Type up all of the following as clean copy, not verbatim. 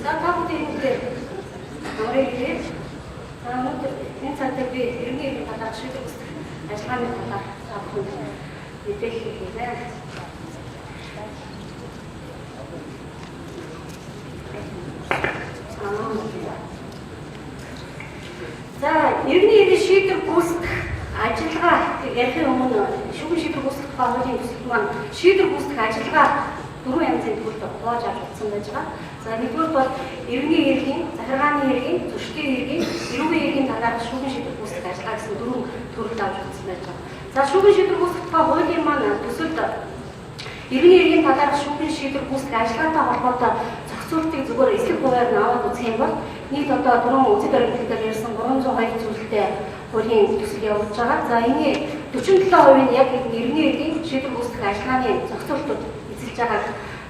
За та бүхэн дээр өөрөөр хэлбэл өнөөдөр энэ цаг дээр би иргэний талаар шийдвэр үүсгэх ажиллагааны талаар та бүхэнд мэдээлэл хийгээрэй. За иргэний шийдвэр үүсгэх ажиллагаа ярихын өмнө шүүгэн шийдвэр үүсгэх хуулийн төсөл маань шийдвэр үүсгэх ажиллагаа дөрвөн янзын төвд хувааж авагдсан байж байгаа. За нэгдүгээр бол иргэний эргийн, захиргааны эргийн, зөрчлийн эргийн, эрүүгийн эргийн талаар шүүгэн шийдвэр үүсгэх ажиллагаа гэсэн дөрвөн төрөлд авагдсан байж байгаа. За шүүгэн шийдвэр үүсгэх хуулийн маань төсөлд иргэний эргийн талаар шүүгэн шийдвэр үүсгэх ажиллагаатай холбоотой зохицуултыг зүгээр эслэг хуваар нь аваад үзэх юм бол нийт одоо дөрвөн үзэг баримтлалаар ярьсан 302 зүйлтэй хуулийн төсөл явуулж байгаа. За энэ 47% нь яг иргэний эргийн шийдвэр үүсгэх ажиллагааны зохицуултууд эзэлж байгааг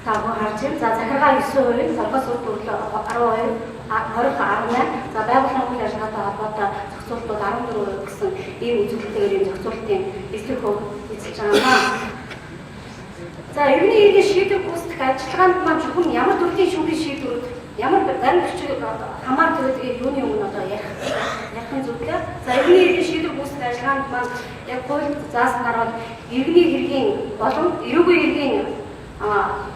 та бүхэн харж байна. За захиргаа 9%, салбаас үр дүрэл 12, 20-18, за байгууллагын үйл ажиллагаатай холбоотой зохицуултууд 14% гэсэн ийм үзүүлэлтээр энэ зохицуултын эслэг хөв эзэлж байгаа. За иргэний эргийн шийдвэр үүсгэх ажиллагаанд маань зөвхөн ямар төрлийн шүүхийн шийдвэрүүд ямар зарим бичиг хамаардаг гэдэг юуны өмнө одоо ярихын зүйлээ. За иргэний эргийн шийдвэр үүсгэх ажиллагаанд маань яг хууль заасан гараад иргэний хэргийн болон эрүүгийн эргийн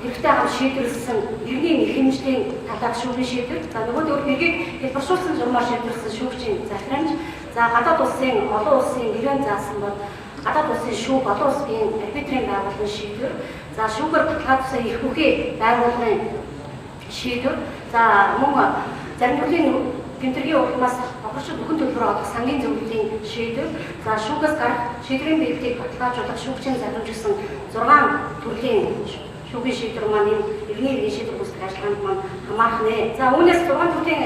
хэрэгтэй хам шийдвэрлсэн иргэний нэхэмжлийн талаар шүүхийн шийдвэр. За нөгөө хэргийг хэлбэршүүлсэн журмаар шийдвэрлсэн шүүгчийн захирамж. За гадаад улсын олон улсын гэрээ заасан бол гадаад улсын шүүг олон улсын арбитрийн байгууллагын шийдвэр. За шүүгээр баталгаа тусаа их бүхий байгууллагын шийдвэр. За мөн зарим төрлийн гэмтэргийн ургамаас бохирчид бүхэн төлбөр олох сангийн зөвлөлийн шийдвэр. За шүүгээс гарах шийдвэрийн биелэлийг баталгаажуулах шүүгчийн захирамж гэсэн 6 төрлийн шүүгийн шийдвэр маань энэ иргэний эргийн шийдвэр үүсгэх ажиллагаанд маань хамаарх нэ. За үүнээс 6 төрлийн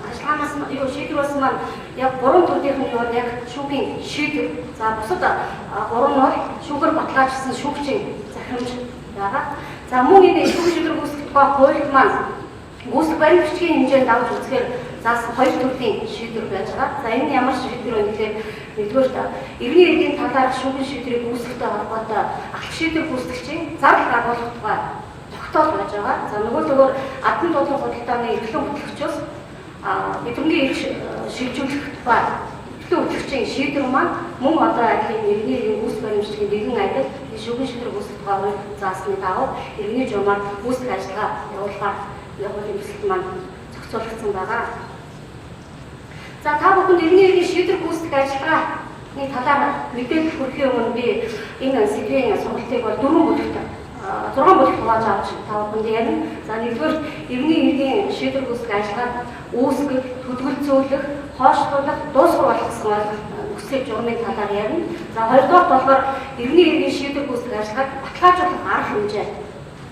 ажиллагаанаас юу шийдвэрс маань яг 3 төрлийн нь бол яг шүүгийн шийдвэр. За бусад 3 нь бол шүүгээр баталгаажсан шүүгчийн захирамж байгаа. За мөн энэ шүүгийн шийдвэр үүсгэх тухай хууль маань үүсгэх баримт бичгийн хэмжээнд давж үзэхээр заасан 2 төрлийн шийдвэр байж байгаа. За энэ ямар шийдвэр вэ гэхээр нэгдүгээр иргэний эргийн талаарх шүүгийн шийдвэрийг үүсгэхтэй холбоотой ах шийдвэр гүйцэтгэгчийн зардал агуулгах тухай тогтоол байж байгаа. За нөгөөр албан туулгын худалдааны эрхлэн хөтлөгчөөс эдгэрийн эрх шилжүүлэх тухай эрхлэн хөтлөгчийн шийдвэр маань мөн одоо адилхан иргэний эргийн үүсгэх баримтчгийн нэгэн адил шүүгийн шийдвэр үүсгэх тухай хууль заасны дагуу иргэний журмаар үүсгэх ажиллагаа явуулахаар явуулын төсөлд маань зохицуулагдсан байгаа. За та бүхэнд иргэний эргийн шийдвэр үүсгэх ажиллагааны талаар мэдээлэл хүргэхийн өмнө би энэ сэдвийн сонголтыг бол 4 бүлэгт 6 бүлэгт хувааж авч та бүхэнд ярина. За нэгдүгээр иргэний эргийн шийдвэр үүсгэх ажиллагааг үүсгэх, төлөвлөцүүлэх, хойшлуулах, дуусгах гэсэн нөхцөл журмын талаар ярина. За хоёрдугаар болохоор иргэний эргийн шийдвэр үүсгэх ажиллагааг баталгаажуулах арга хэмжээ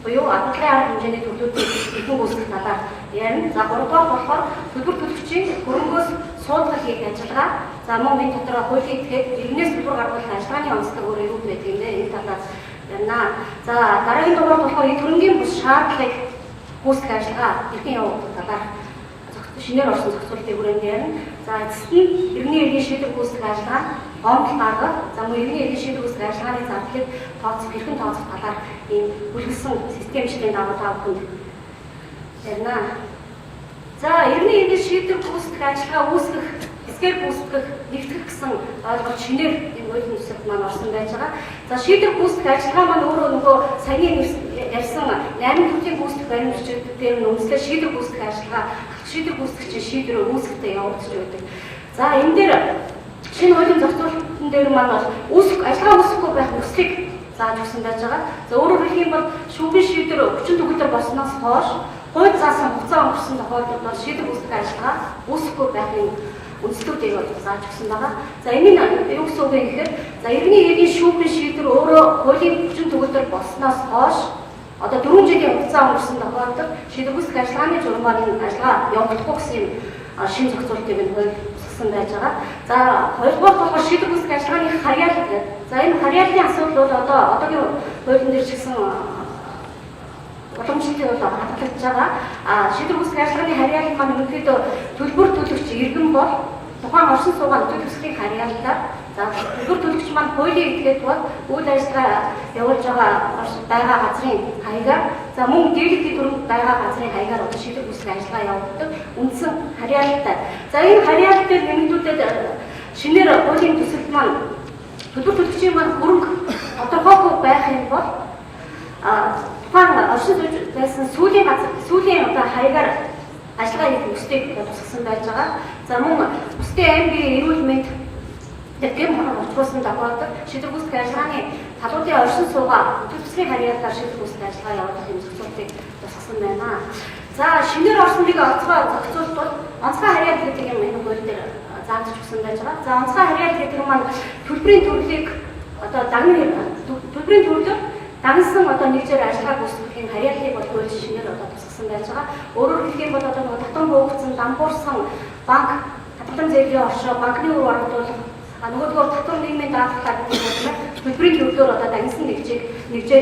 буюу албаны арга хэмжээний төлөвлөлтийг эргэн үүсгэх талаар ярина. За гуравдугаар болохоор төлбөр төлөгчийн хөрөнгөөс суудлах хийх ажиллагаа. За мөн энэ дотор хуулийн этгээд иргэнээс төлбөр гаргуулах ажиллагааны онцлог өөр юу байдаг юм бэ? Энэ талаар ярина. За дараагийн дугаар болохоор төрөнгийн бус шаардлагыг үүсгэх ажиллагаа эргэн явуулах талаар шинээр орсон зохицуултын хүрээнд ярина. За эцэст нь иргэний эргийн шийдвэр үүсгэх ажиллагаа гомдол гаргах, за мөн иргэний эргийн шийдвэр үүсгэх ажиллагааны зардлыг тооцох, хэрхэн тооцох талаар ийм бүлгэлсэн системчлэгийн дагуу та бүхэнд ярина. За иргэний эргийн шийдвэр үүсгэх ажиллагаа үүсгэх, эсгээр үүсгэх, нэгтгэх гэсэн ойлголт шинээр энэ хуулийн төсөлд маань орсон байж байгаа. За шийдвэр үүсгэх ажиллагаа маань өөрөө нөгөө саяны ярьсан 8 төрлийн гүйцэтгэх баримтчид дээр нь үндэслэл шийдвэр үүсгэх ажиллагаа шийдвэр үүсгэгчийн шийдвэрээ үүсгэхдээ явуулж байдаг. За энэ дээр шинэ хуулийн зохицуулалтын дээр маань бол ажиллагаа үүсгэхгүй байх нөхцөлийг зааж өгсөн байж байгаа. За өөрөөр хэлэх юм бол шүүхийн шийдвэр хүчин төгөлдөр болсноос хойш хууль заасан хугацаа өнгөрсөн тохиолдолд бол шийдвэр үүсгэх ажиллагаа үүсгэхгүй байхын үндслүүдийг бол зааж өгсөн байгаа. За энэ нь юу гэсэн үг вэ гэхээр за иргэний эргийн шүүхийн шийдвэр өөрөө хуулийн хүчин төгөлдөр болсноос хойш одоо 4 жилийн хугацаа өнгөрсөн тохиолдолд шийдвэр үүсгэх ажиллагааны журмаар энэ ажиллагаа явуулахгүй гэсэн шинэ зохицуултыг нь хууль үүсгэсэн байж байгаа. За хоёрдугаар болохоор шийдвэр үүсгэх ажиллагааны харьяал гэдэг. За энэ харьяалын асуудал бол одоо одоогийн хуулийн дээр ч гэсэн уламжлалтыг бол хадгалж байгаа. Шийдвэр үүсгэх ажиллагааны харьяал маань ерөнхийдөө төлбөр төлөгч иргэн бол тухайн оршин суугаа нөхцөл төслийн харьяаллаар За төлбөр төлөгч маань хуулийн этгээд бол үйл ажиллагаа явуулж байгаа газрын хаягаар за мөн дийлэнхий төрөнд байгаа газрын хаягаар одоо шийдвэр гүйцэтгэх ажиллагаа явуулдаг үндсэн харьяалалтай. За энэ харьяалал дээр нэмэгдүүлээд шинээр хуулийн төсөлд маань төлбөр төлөгчийн маань хөрөнгө тодорхойгүй байх юм бол тухайн оршин сууж байсан сүүлийн одоо хаягаар ажиллагаа хийх үстийг тусгасан байж байгаа. За мөн бусдын аймаг эрүүл мэнд гэм очруулсан дагуулдаг шийдвэр гүйцэтгэх ажиллагааны талуудын оршин суугаа төлөвлөсгийн харьяалаар шийдвэр гүйцэтгэх ажиллагаа явуулах юм зохицуултыг тусгасан байна. За шинээр орсон нэг онцгой зохицуулт бол онцгой харьяал гэдэг юм энэ хууль дээр заагдж өгсөн байж байгаа. За онцгой харьяал гэдэг нь маань төлбөрийн төрлийг одоо төлбөрийн төрлөөр дагнсан одоо нэгжээр ажиллагаа гүйцэтгэхийн харьяаллыг бол хууль шинээр одоо тусгасан байж байгаа. Өөрөөр хэлэх юм бол одоо татан буугдсан, дампуурсан банк хадгалан зээлийн оршоо банкны үр оруулах нөгөөдгөр татвар нийгмийн даатгалаар төлбөрийн төрлөөр одоо дагнсан нэгжээр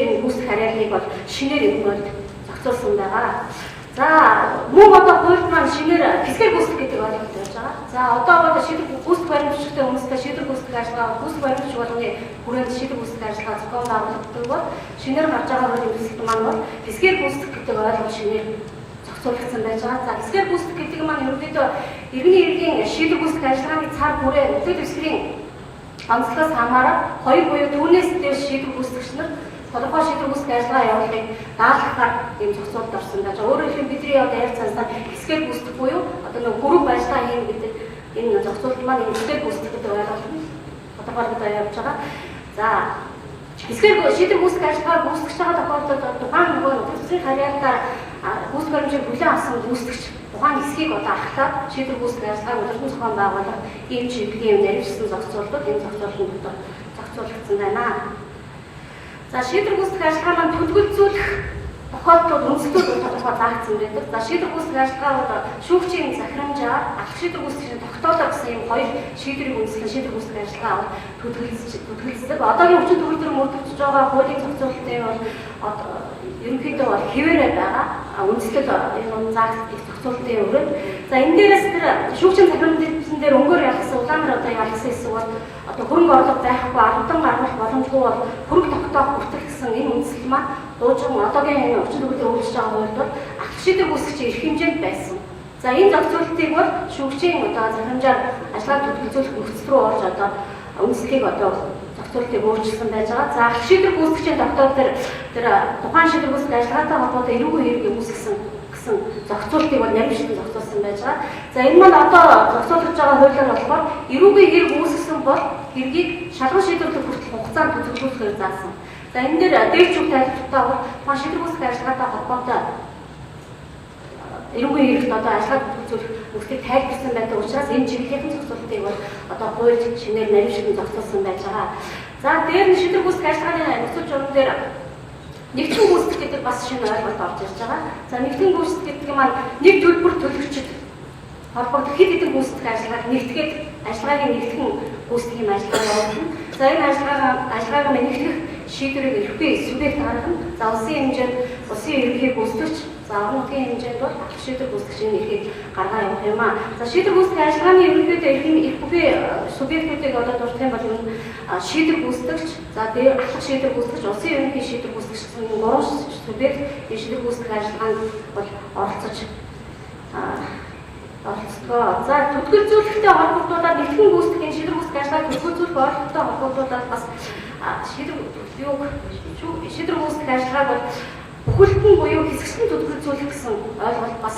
энэ гүйцэтгэх харьяаллыг бол шинээр энэ бол зохицуулсан байгаа. За мөн одоо хуульд маань шинээр хэсгээр гүйцэтгэх гэдэг ойлголт байж байгаа. За одоо бол шийдвэр гүйцэтгэх баримтчтай хүмүүстэй шийдвэр гүйцэтгэх ажиллагаа гүйцэтгэх баримтч болгоны хүрээнд шийдвэр гүйцэтгэх ажиллагаа зохион байгуулагддаг бол шинээр гарч байгаа хуулийн төсөлд маань бол хэсгээр гүйцэтгэх гэдэг ойлголт шинээр зохицуулагдсан байж байгаа. За хэсгээр гүйцэтгэх гэдэг маань ерөнхийдөө иргэний эргийн шийдвэр гүйцэтгэх ажиллагааны цар хүрээ нөлөө дэвсгэрийн онцлогоос хамааран хоёр буюу түүнээс дээш шийдвэр гүйцэтгэгч нар тодорхой шийдвэр гүйцэтгэх ажиллагаа явуулахыг даалгахаар ийм зохицуулалт орсон байж байгаа. Өөрөөр хэлбэл бидний одоо ярь цаасаа хэсгээр гүйцэтгэх буюу одоо нэг групп ажиллагаа хийн гэдэг энэ зохицуулалт маань энэ хэсгээр гүйцэтгэх гэдэг ойлголт нь тодорхойлогдоод явж байгаа. За хэсгээр шийдвэр гүйцэтгэх ажиллагаа гүйцэтгэж байгаа тохиолдолд тухайн нөгөө төслийн харьяалаар гүйцэтгэх баримтыг бүлээн авсан гүйцэтгэгч тухайн хэсгийг одоо ахтаад шийдвэр гүйцэтгэх ажиллагааг удирдан зохион байгуулах ийм чиглэлийн нарийнжсэн зохицуулалтууд энэ зохицуулалтын дотор зохицуулагдсан байна. За шийдвэр гүйцэтгэх ажиллагаа маань төлөвлөжүүлэх тохиолдлууд үндэслэлүүд тодорхой заагдсан байдаг. За шийдвэр гүйцэтгэх ажиллагаа бол шүүгчийн захирамжаар алах шийдвэр гүйцэтгэхийн тогтоолоо гэсэн ийм хоёр шийдвэрийг үндэслэн шийдвэр гүйцэтгэх ажиллагаа бол төлөвлөсөн. Одоогийн хүчин төгөлдөр мөрдөгдөж байгаа хуулийн зохицуулалтын бол ерөнхийдөө бол хэвээрээ байгаа. Үндэслэл энэ заагдсан зохицуулалтын өрөөнд. За энэ дээрээс тэр шүүгчийн захирамжын дээр өнгөөр ялгсан улаанаар одоо ялгсан хэсэг бол одоо хөрөнгө орлого байхгүй албан гаргах боломжгүй бол хөрөнгө тогтоох хүртэл гэсэн энэ үндэслэл маань дуужин одоогийн энэ орчин төгөлдөр өөрчлөж байгаа хуульд бол алах шийдвэр гүйцэтгэгчийн эрх хэмжээнд байсан. За энэ зохицуулалтыг бол шүүгчийн одоо захирамжаар ажиллагаа төлөвлөжүүлэх нөхцөл рүү орж одоо үндэслэлийг одоо зохицуулалтыг өөрчилсөн байж байгаа. За алах шийдвэр гүйцэтгэгчийн тогтоол тэр тухайн шийдвэр гүйцэтгэх ажиллагаатай холбоотой эрүүгийн хэрэг үүсгэсэн гэсэн зохицуулалтыг бол нарийнжсэн зохицуулсан байж байгаа. За энэ маань одоо зохицуулж байгаа хуулиар болохоор эрүүгийн хэрэг үүсгэсэн бол хэргийг шалган шийдвэрлэх хүртэл хугацаанд төлөвлүүлэхээр заасан. За энэ дээр дээлчүүг тайлбарлалтаа бол тухайн шийдвэр гүйцэтгэх ажиллагаатай холбоотой эрүүгийн хэрэгт одоо ажиллагаа төлөвлөх нөхцөлийг тайлбарсан байдаг учраас энэ чиглэлийн зохицуулалтыг бол одоо хууль шинээр нарийнжсэн зохицуулсан байж байгаа. За дээр нь шийдвэр гүйцэтгэх ажиллагааны нөхцөл журам дээр нэгтгэн гүйцэтгэх гэдэг бас шинэ ойлголт орж ирж байгаа. За нэгтгэн гүйцэтгэх гэдэг маань нэг төлбөр төлөгчд холбогдох хэд хэдэн гүйцэтгэх ажиллагааг нэгтгээд ажиллагааг нэгтгэн гүйцэтгэх юм ажиллагаа явуулна. За энэ ажиллагааг нэгтгэх шийдвэрийг эрхбий субъект гаргана. За улсын хэмжээнд улсын ерөнхий гүйцэтгэгч за орон нутгийн хэмжээнд бол шийдвэр гүйцэтгэгчийн эрхийг гаргаа явуулах юм аа. За шийдвэр гүйцэтгэх ажиллагааны ерөнхийдөө эрх бүхий субъектүүдийг одоо дурдах юм бол энэ шийдвэр гүйцэтгэгч за дээр алах шийдвэр гүйцэтгэгч улсын ерөнхий шийдвэр гүйцэтгэгч гэсэн гурван субъект энэ шийдвэр гүйцэтгэх ажиллагаанд бол оролцож оролцдог. За төлөвлөжүүлэхтэй холбогдуулаад нэгтгэн гүйцэтгэхийн шийдвэр гүйцэтгэх ажиллагааг төлөвлөжүүлэх ойлголттой холбогдуулаад бас шийдвэр гүйцэтгэх ажиллагааг бол бүхэлдэн буюу хэсэгчлэн төлөвлөжүүлэх гэсэн ойлголт бас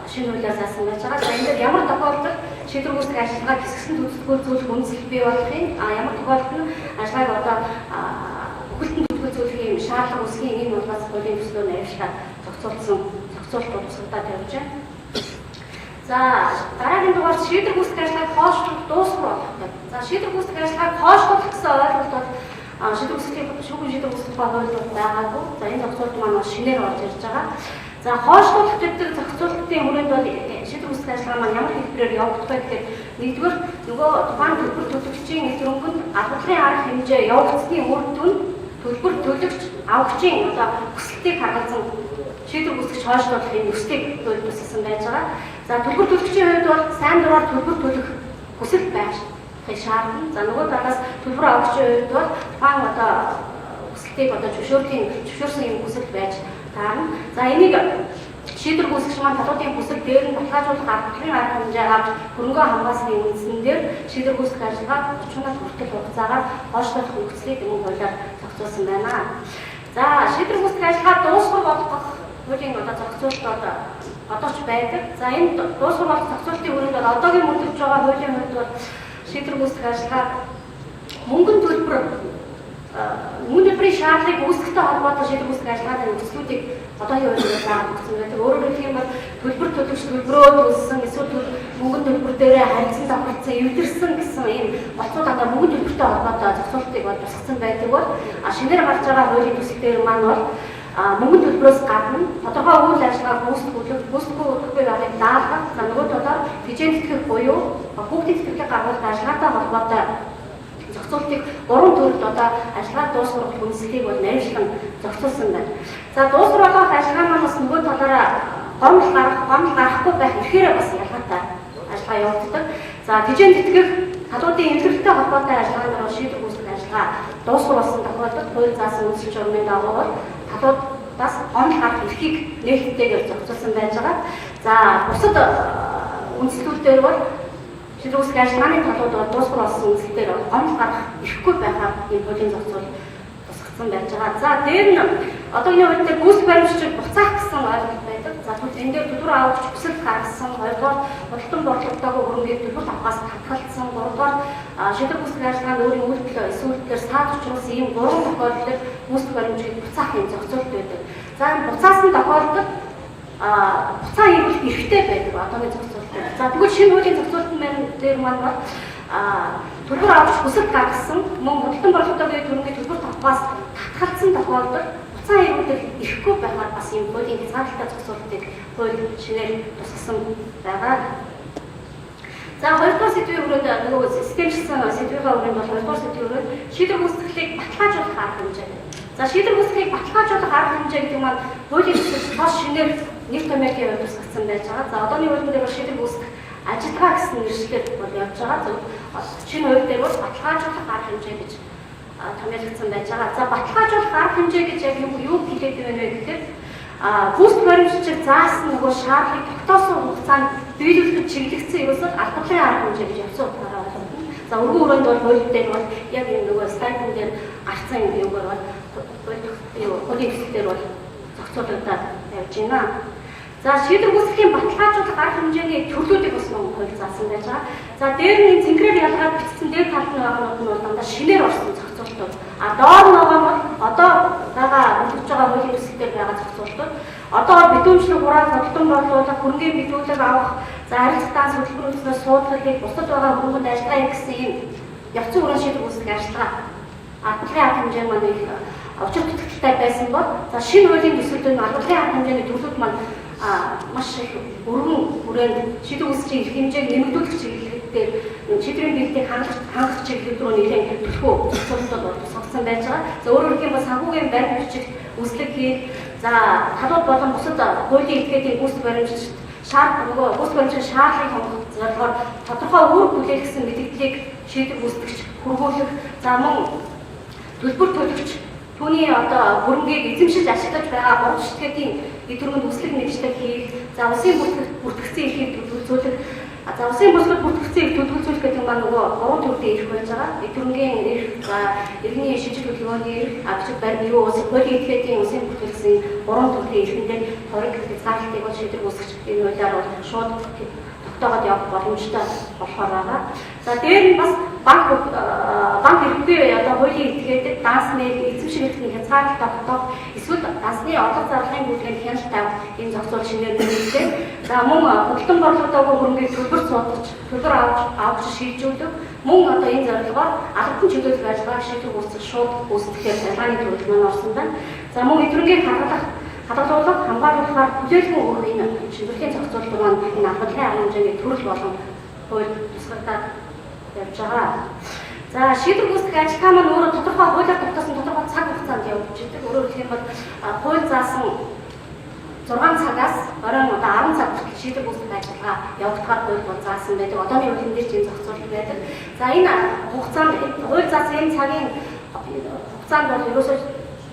шинэ хуулиар заасан байж байгаа. За энэ дээр ямар тохиолдолд шийдвэр гүйцэтгэх ажиллагааг хэсэгчлэн төлөвлөжүүлэх үндэслэл бий болохын ямар тохиолдолд нь ажиллагааг одоо бүхэлдэн төлөвлөжүүлэх юм шаардлага үүсгийн энэ бол бас хуулийн төслөөр нарийнчлаад зохицуулсан зохицуулалтууд тусгадаад явж байна. За дараагийн дугаар шийдвэр гүйцэтгэх ажиллагааг хойшлуулах дуусгах болгох. За шийдвэр гүйцэтгэх ажиллагааг хойшлуулах гэсэн ойлголт бол шийдвэр гүйцэтгэх шүүхийн шийдвэр гүйцэтгэх байгууллагууд байгаагүй. За энэ зохицуулалт маань шинээр орж ирж байгаа. За хойшлуулах гэдэг зохицуулалтын хүрээнд бол шийдвэр гүйцэтгэх ажиллагаа маань ямар хэлбэрээр явагдах вэ гэхээр нэгдүгээр нөгөө тухайн төлбөр төлөгчийн эд хөрөнгөнд албатрын арга хэмжээ явагдсны үр дүн төлбөр төлөгч авахчийн одоо хүсэлтийг харгалзан шийдвэр гүйцэтгэж хойшлуулах энэ өслийг төлөвлөсөн байж байгаа. За төлбөр төлөгчийн хувьд бол сайн дураар төлбөр төлөх хүсэл байж шаардна. За нөгөө талаас төлбөр авахчийн хувьд бол тухайн одоо хүсэлтийг одоо зөвшөөрсөн юм хүсэл байж таарна. За энийг шийдвэр гүйцэтгэгч маань талуудын хүсэл дээр нь баталгаажуулах аргачлалын арга хэмжээ авч хөрөнгө хамгаалсны үндсэн дээр шийдвэр гүйцэтгэх ажиллагаа 30 нот хүртэл хугацаагаар хойшлуулах нөхцөлийг энэ хуулиар зохицуулсан байна. За шийдвэр гүйцэтгэх ажиллагаа дуусгах болгох хуулийн одоо зохицуултууд одоо ч байдаг. За энэ дуусгах болгох зохицуултын хүрээнд бол одоогийн мөрдөж байгаа хуулийн хувьд бол шийдвэр гүйцэтгэх ажиллагаа мөнгөн төлбөрийн шаардлагыг үүсгэхтэй холбоотой шийдвэр гүйцэтгэх ажиллагааны төслүүдийг одоогийн хуулиар зааж өгсөн байдаг. Өөрөөр хэлэх юм бол төлбөр төлөгч төлбөрөө төлсөн эсвэл мөнгөн төлбөр дээрээ харьцан давхарцсан, эвдэрсэн гэсэн ийм боцууд одоо мөнгөн төлбөртэй холбоотой зохицуултыг бол тусгасан байдаг бол шинээр гарч байгаа хуулийн төсөл дээр маань бол мөнгөн төлбөрөөс гадна тодорхой үйл ажиллагааг гүйцэтгэхгүй байгааг даалгах, за нөгөө талаар фижен тэтгэх буюу хүүхдийн тэтгэлэг гаргуулах ажиллагаатай холбоотой зохицуултыг 3 төрөлд одоо ажиллагаа дуусгах хүнслийг бол нарийнхан зохицуулсан байна. За дуусгах ажиллагаа маань бас нөгөө талаараа гомдол гарахгүй байх ихээр бас ялгаатай ажиллагаа явагддаг. За фижен тэтгэх талуудын эмнэлэгтэй холбоотой ажиллагаанд шийдвэр гүйцэтгэх ажиллагаа дуусгах болсон тохиолдолд хууль заасан үндсэн журмын дагуу бол талуудаас гомдол гарах эрхийг нээлттэйгээр зохицуулсан байж байгаа. За бусад үндслүүд бол шийдвэр гүйцэтгэх ажиллагааны талууд бол дуусгах болсон үндслээр гомдол гарах эрхгүй байхаар энэ хуулийн зохицуул тусгацсан байж байгаа. За дээр нь одоогийн үед гүйцэтгэх баримтчид буцаах гэсэн ойлголт байдаг. За тэгвэл энэ дээр төлбөр авах хүсэл гаргасан, хоёрдугаар худалдан борлуулалтаагүй хөрөнгийг төлбөр авахаас татгалзсан, гуравдугаар шийдвэр гүйцэтгэх ажиллагаанд өөрийн үйлдэл эсвэл дээр саад учруулсан ийм 3 тохиолдолд гүйцэтгэх баримтчид буцаах юм зохицуулт байдаг. За энэ буцаасан тохиолдолд буцаа хийх эрхтэй байдаг одоогийн зохицуулт. За тэгвэл шинэ хуулийн зохицуултын дээр маань бол төлбөр авах хүсэл гаргасан, мөн худалдан борлуулалтаагүй хөрөнгийг төлбөр авахаас татгалзсан тохиолдолд буцаа хийх эрхгүй байхаар бас ийм хуулийн хязгаарлалтай зохицуултыг хууль шинээр тусгасан байгаа. За хоёрдугаар сэдвийн хүрээнд нөгөө системчлсэн сэдвийн хүрээнд бол хоёрдугаар сэдвийн хүрээнд шийдвэр гүйцэтгэлийг баталгаажуулах арга хэмжээ. За шийдвэр гүйцэтгэлийг баталгаажуулах арга хэмжээ гэдэг нь хуулийн төсөл тос шинээр нэг томьёогийн хувьд тусгасан байж байгаа. За одооний хууль дээр шийдвэр гүйцэтгэх ажиллагаа гэсэн нэршлэр бол явж байгаа. Шинэ хууль дээр бол баталгаажуулах арга хэмжээ гэж томьёологдсон байж байгаа. За баталгаажуулах арга хэмжээ гэж яг юу хэлээд байна вэ гэхээр гүйцэтгэх баримтчид заасан нөгөө шаардлагыг тогтоосон хугацаанд биелүүлэхэд чиглэгдсэн юм бол албатлын арга хэмжээ гэж явсан утгаараа ойлгоно. За өргөн хүрээнд бол хууль дээр бол яг энэ нөгөө статистик дээр гарцсан юмгаар бол хуулийн төсөл дээр бол зохицуулагдаад явж байна. За шийдвэр гүйцэтгэхийн баталгаажуулах арга хэмжээний төрлүүдийг бас нэг хууль заасан байж байгаа. За дээр нь цэнхрээр ялгаад бичсэн дээр талд нь байгаагнууд нь бол дандаа шинээр орсон зохицуултууд. Доор нь байгаа бол одоо байгаа үлдэж байгаа хуулийн төсөл дээр байгаа зохицуултууд. Одоо бидүүмжлэг хураах, худалдан борлуулах, хөрөнгөний биелүүлэг авах, за харилцаатаас хөтөлбөрөөс суудлыг бусдад байгаа хөрөнгөнд ажиллагаа гэсэн ийм явцсан хүрээнд шийдвэр гүйцэтгэх ажиллагаа албатлын арга хэмжээ маань их учир бүтээлтэй байсан бол за шинэ хуулийн төсөлд албатлын арга хэмжээний төрлүүд маань маш их өргөн хүрээнд шийдвэр гүйцэтгэхийн эрх хэмжээг нэмэгдүүлэх чиглэлээр шийдвэрийн биелэлийг хангах чиглэл рүү нэлээд төлхөө зохицуултууд тусгасан байж байгаа. За өөрөөр хэлбэл бас санхүүгийн баримтчид үслэг хийх, за талууд болон бусад хуулийн этгээдийн гүйцэтгэх баримтчид нөгөө гүйцэтгэх баримтчид шаардлагыг хангах зорилгоор тодорхой үр бүлээх гэсэн мэдээллийг шийдвэр гүйцэтгэгч хүргүүлэх, за мөн төлбөр төлөгч түүний одоо хөрөнгийг эзэмшиж ашиглаж байгаа гурван шилтгэлийн эдгэргэнд үслэг нэгжлэг хийх, за улсын бүртгэгдсэн эрхийг төлөвлөзүүлэх, за улсын бүртгэгдсэн эрх төлөвлөзүүлэх гэдэг нь нөгөө 3 төрлийн эрх байж байгаа. Эдгэргийн эрх, за иргэний шижил хөдөлгөөний эрх, авчиг баримт юу улсын хуулийн этгээдийн улсын бүртгэгдсэн 3 төрлийн эрхэндээ хориг хязгаарлалтыг бол шийдвэр гүйцэтгэгч энэ хуулиар бол шууд тогтоогод явах боломжтой болохоор байгаа. За дээр нь бас банк эрхгүй одоо хуулийн этгээдэд дансны эзэмших эрхний хязгаарлалт тогтоох, эсвэл дансны орлого зарлагын бүлгэнд хяналт тавих энэ зохицуул шинээр нэмэгдээ. За мөн худалдан борлуулалтаагүй хөрөнгийг төлбөр авч шийдвэрлэх, мөн одоо энэ зорилгоор албан чөлөөлөх ажиллагааг шийдвэр гүйцэтгэх шууд гүйцэтгэх ажиллагааны төрөл маань орсон байна. За мөн эдгэргийн хадгалуулах, хамгаалуулахаар хүлээлгэн өгөх энэ шийдвэрлэлийн зохицуулт маань энэ албатлын арга хэмжээний төрөл болон хууль тусгагдаад явж байгаа. За шийдвэр гүйцэтгэх ажиллагаа маань өөрөө тодорхой хуулиар тогтоосон тодорхой цаг хугацаанд явж байгаа. Өөрөөр хэлбэл хууль заасан 6 цагаас оройн одоо 10 цаг хүртэл шийдвэр гүйцэтгэх ажиллагаа явуулахаар хууль бол заасан байдаг. Одооны хуулийн дээр чинь зохицуулт байдаг. За энэ хугацаанд хууль заасан энэ цагийн хугацаанд бол ерөөсөө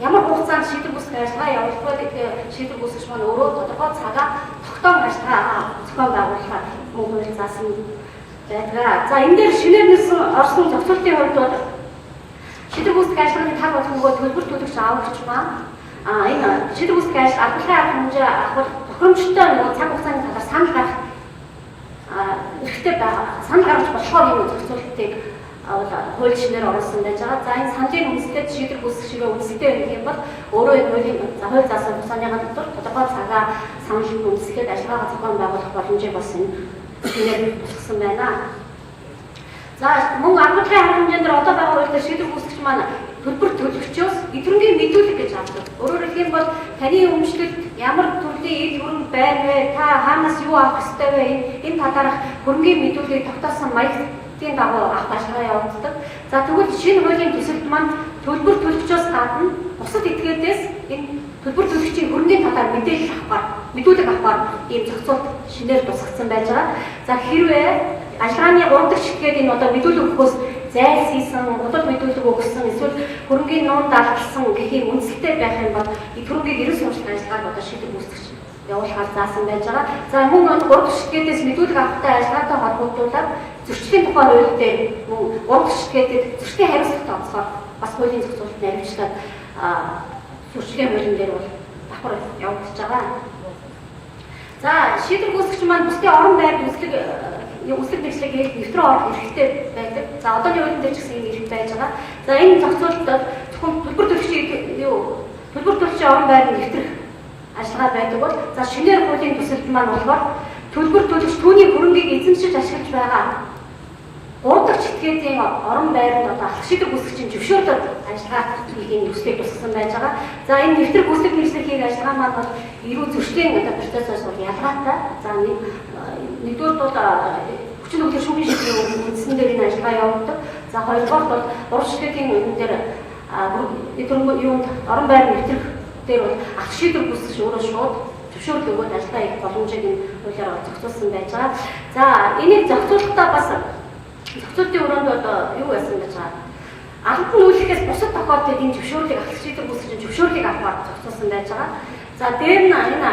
ямар хугацаанд шийдвэр гүйцэтгэх ажиллагаа явуулах вэ гэдэг шийдвэр гүйцэтгэгч маань өөрөө тодорхой цагаар тогтоом ажиллагаа зохион байгуулахаар мөн хууль заасан байдаг. За энэ дээр шинээр нэрсэн орсон зохицуултын хувьд бол шийдвэр гүйцэтгэх ажиллагааны тал болох нөгөө төлбөр төлөгч авахч маань энэ шийдвэр гүйцэтгэх ажил албатай арга хэмжээ авах тохиромжтой нөгөө цаг хугацааны талаар санал гаргах эрхтэй байгаа. Санал гаргаж болохоор энэ зохицуултыг хууль шинээр оруулсан байж байгаа. За энэ саналын үндэслэлд шийдвэр гүйцэтгэх шигээ үндэстэй байх юм бол өөрөө энэ хуулийн хууль заасан хугацааны дотор тодорхой цагаар санал үндэслэлд ажиллагаа зохион байгуулах боломжийг бас энэ шинээр тусгасан байна. За мөн албатай арга хэмжээнд одоо байгаа хууль дээр шийдвэр гүйцэтгэгч маань төлбөр төлөгчөөс эдрэнгийн мэдүүлэг гэж авдаг. Өөрөөр хэлэх юм бол таны өмчлөлт ямар төрлийн эд хөрөнгө байна вэ? Та хаанаас юу авах ёстой вэ? Энэ талаарх хөрөнгөний мэдүүлгийг тогтоосон маягтын дагуу авах ажиллагаа явуулдаг. За тэгвэл шинэ хуулийн төсөлд маань төлбөр төлөгчөөс гадна бусад этгээдээс энэ төлбөр төлөгчийн хөрөнгөний талаар мэдүүлэг авахар ийм зохицуулт шинээр тусгацсан байж байгаа. За хэрвээ ажиллагааны 3 дахь шигээд энэ одоо мэдүүлэг өгөхөөс зайлсхийсэн, худал мэдүүлэг өгсөн, эсвэл хөрөнгөний нуун даалгасан гэхийн үндэслэлтэй байх юм бол хөрөнгийг ерөн сурчлах ажиллагааг одоо шийдвэр гүйцэтгэж явуулахаар заасан байж байгаа. За мөн 3 дахь шигээс мэдүүлэг авахтай ажиллагаатай холбогдуулаад зөрчлийн тухай хууль дээр мөн 3 дахь шигээдэд зөрчлийн хариуцлагатай онцгой бас хуулийн зохицуулалт нэрвчлээд зөрчлийн хуулийн дээр бол давхар явагдаж байгаа. За шийдвэр гүйцэтгэгч маань бусдын орон байрны үслэг нэгслэгийг нэвтрэн орох эрхтэй байдаг. За одооны хуулийн дээр ч гэсэн ийм эрх байж байгаа. За энэ зохицуулалт зөвхөн төлбөр төлөгчийн орон байрны нэвтрэх ажиллагаа байдаг бол за шинээр хуулийн төсөлд маань болохоор төлбөр төлөгч түүний хөрөнгийг эзэмшиж ашиглаж байгаа 3 дахь чиглэлийн орон байранд одоо алх шийдвэр гүйцэтгэгчийн зөвшөөрлөд ажиллагаа хийх төслийг тусгасан байж байгаа. За энэ нэвтрэх үслэг нэгслэх хийх ажиллагаа маань бол эрүү зөрчлийн одоо процессоос бол ялгаатай. За нэгдүгээр бол хүчин нөхцөл шүүхийн шийдвэрийн үндсэн дээр энэ ажиллагаа явуулдаг. За хоёрдугаар бол 3 шигэлийн энэ дээр юунд орон байр нэвтрэх дээр бол алх шийдвэр гүйцэтгэгч өөрөө шууд зөвшөөрөл өгөөд ажиллагаа хийх боломжийг энэ хуулиар зохицуулсан байж байгаа. За энийг зохицуулахдаа бас зохицуултын өрөөнд одоо юу байсан гэж байгаа. Албан нүүлгээс бусад тохиолдолд энэ зөвшөөрлийг алх шийдвэр гүйцэтгэгчийн зөвшөөрлийг авахар зохицуулсан байж байгаа. За дээр нь энэ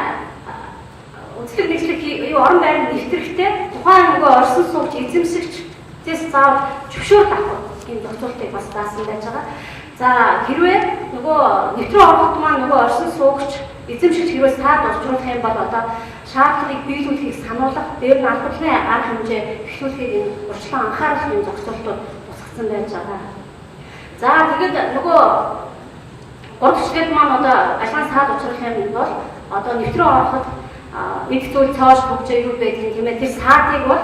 үндслэг нэгслэх орон байрны нэвтрэхтэй тухайн нөгөө орсон суугч эзэмшигчдээс заавал зөвшөөрөл авах энэ зохицуултыг бас заасан байж байгаа. За хэрвээ нөгөө нэвтрэн ороход маань нөгөө орсон суугч эзэмшигч хэрвээ саад орчуулах юм бол одоо шаардлагыг биелүүлэхийг сануулгах, дээр нь албаны арга хэмжээ эхлүүлэхийг энэ урьдчилан анхаарах юм зохицуултууд тусгацсан байж байгаа. За тэгээд нөгөө 3 дахь шигэд маань одоо ажиллагааны саад учруулах юм бол одоо нэвтрэн ороход эд зүйл цааш хөгжөө юу байдгийг тийм ээ тэр саадыг бол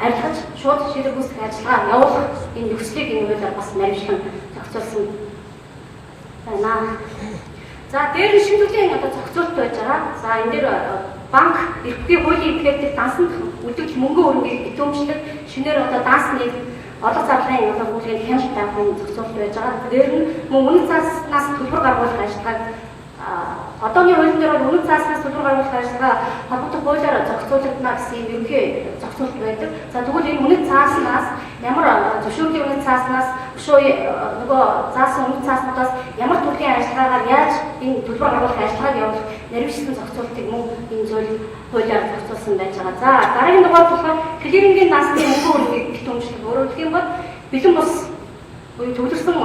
арилгаж шууд шийдвэр гүйцэтгэх ажиллагаа явуулах энэ нөхцөлийг энэ хуулиар бас наривчлан зохицуулсан байна. За дээр нь шийдвэрлэлийн одоо зохицуулт байж байгаа. За энэ дээр банк эрхтний хуулийн этгээдтэй дансанд үлдэж мөнгө өрнгийг битүүмжлэг шинээр одоо дансны олох зарлахын одоо хуулийн хяналт тавих нь зохицуулт байж байгаа. Дээр нь мөн үнэт цааснаас төлбөр гаргуулах ажиллагааг одооны хуулийн дээр бол үнэт цааснаас төлбөр гаргуулах ажиллагаа холбогдох хуулиар зохицуулагдана гэсэн юм ерөнхий зохицуулт байдаг. За тэгвэл энэ үнэт цааснаас ямар зөвшөөрлийн үнэт цааснаас нөгөө заасан үнэт цааснаас ямар төрлийн ажиллагаагаар яаж энэ төлбөр гаргуулах ажиллагааг явуулах наривчлан зохицуултыг мөн энэ зүйл хуулиар зохицуулсан байж байгаа. За дараагийн дугаар болохоор клирингийн насны мөнгө өрнгийг битүүмжлэх. Өөрөөр хэлэх юм бол бэлэн бус буюу төвлөрсөн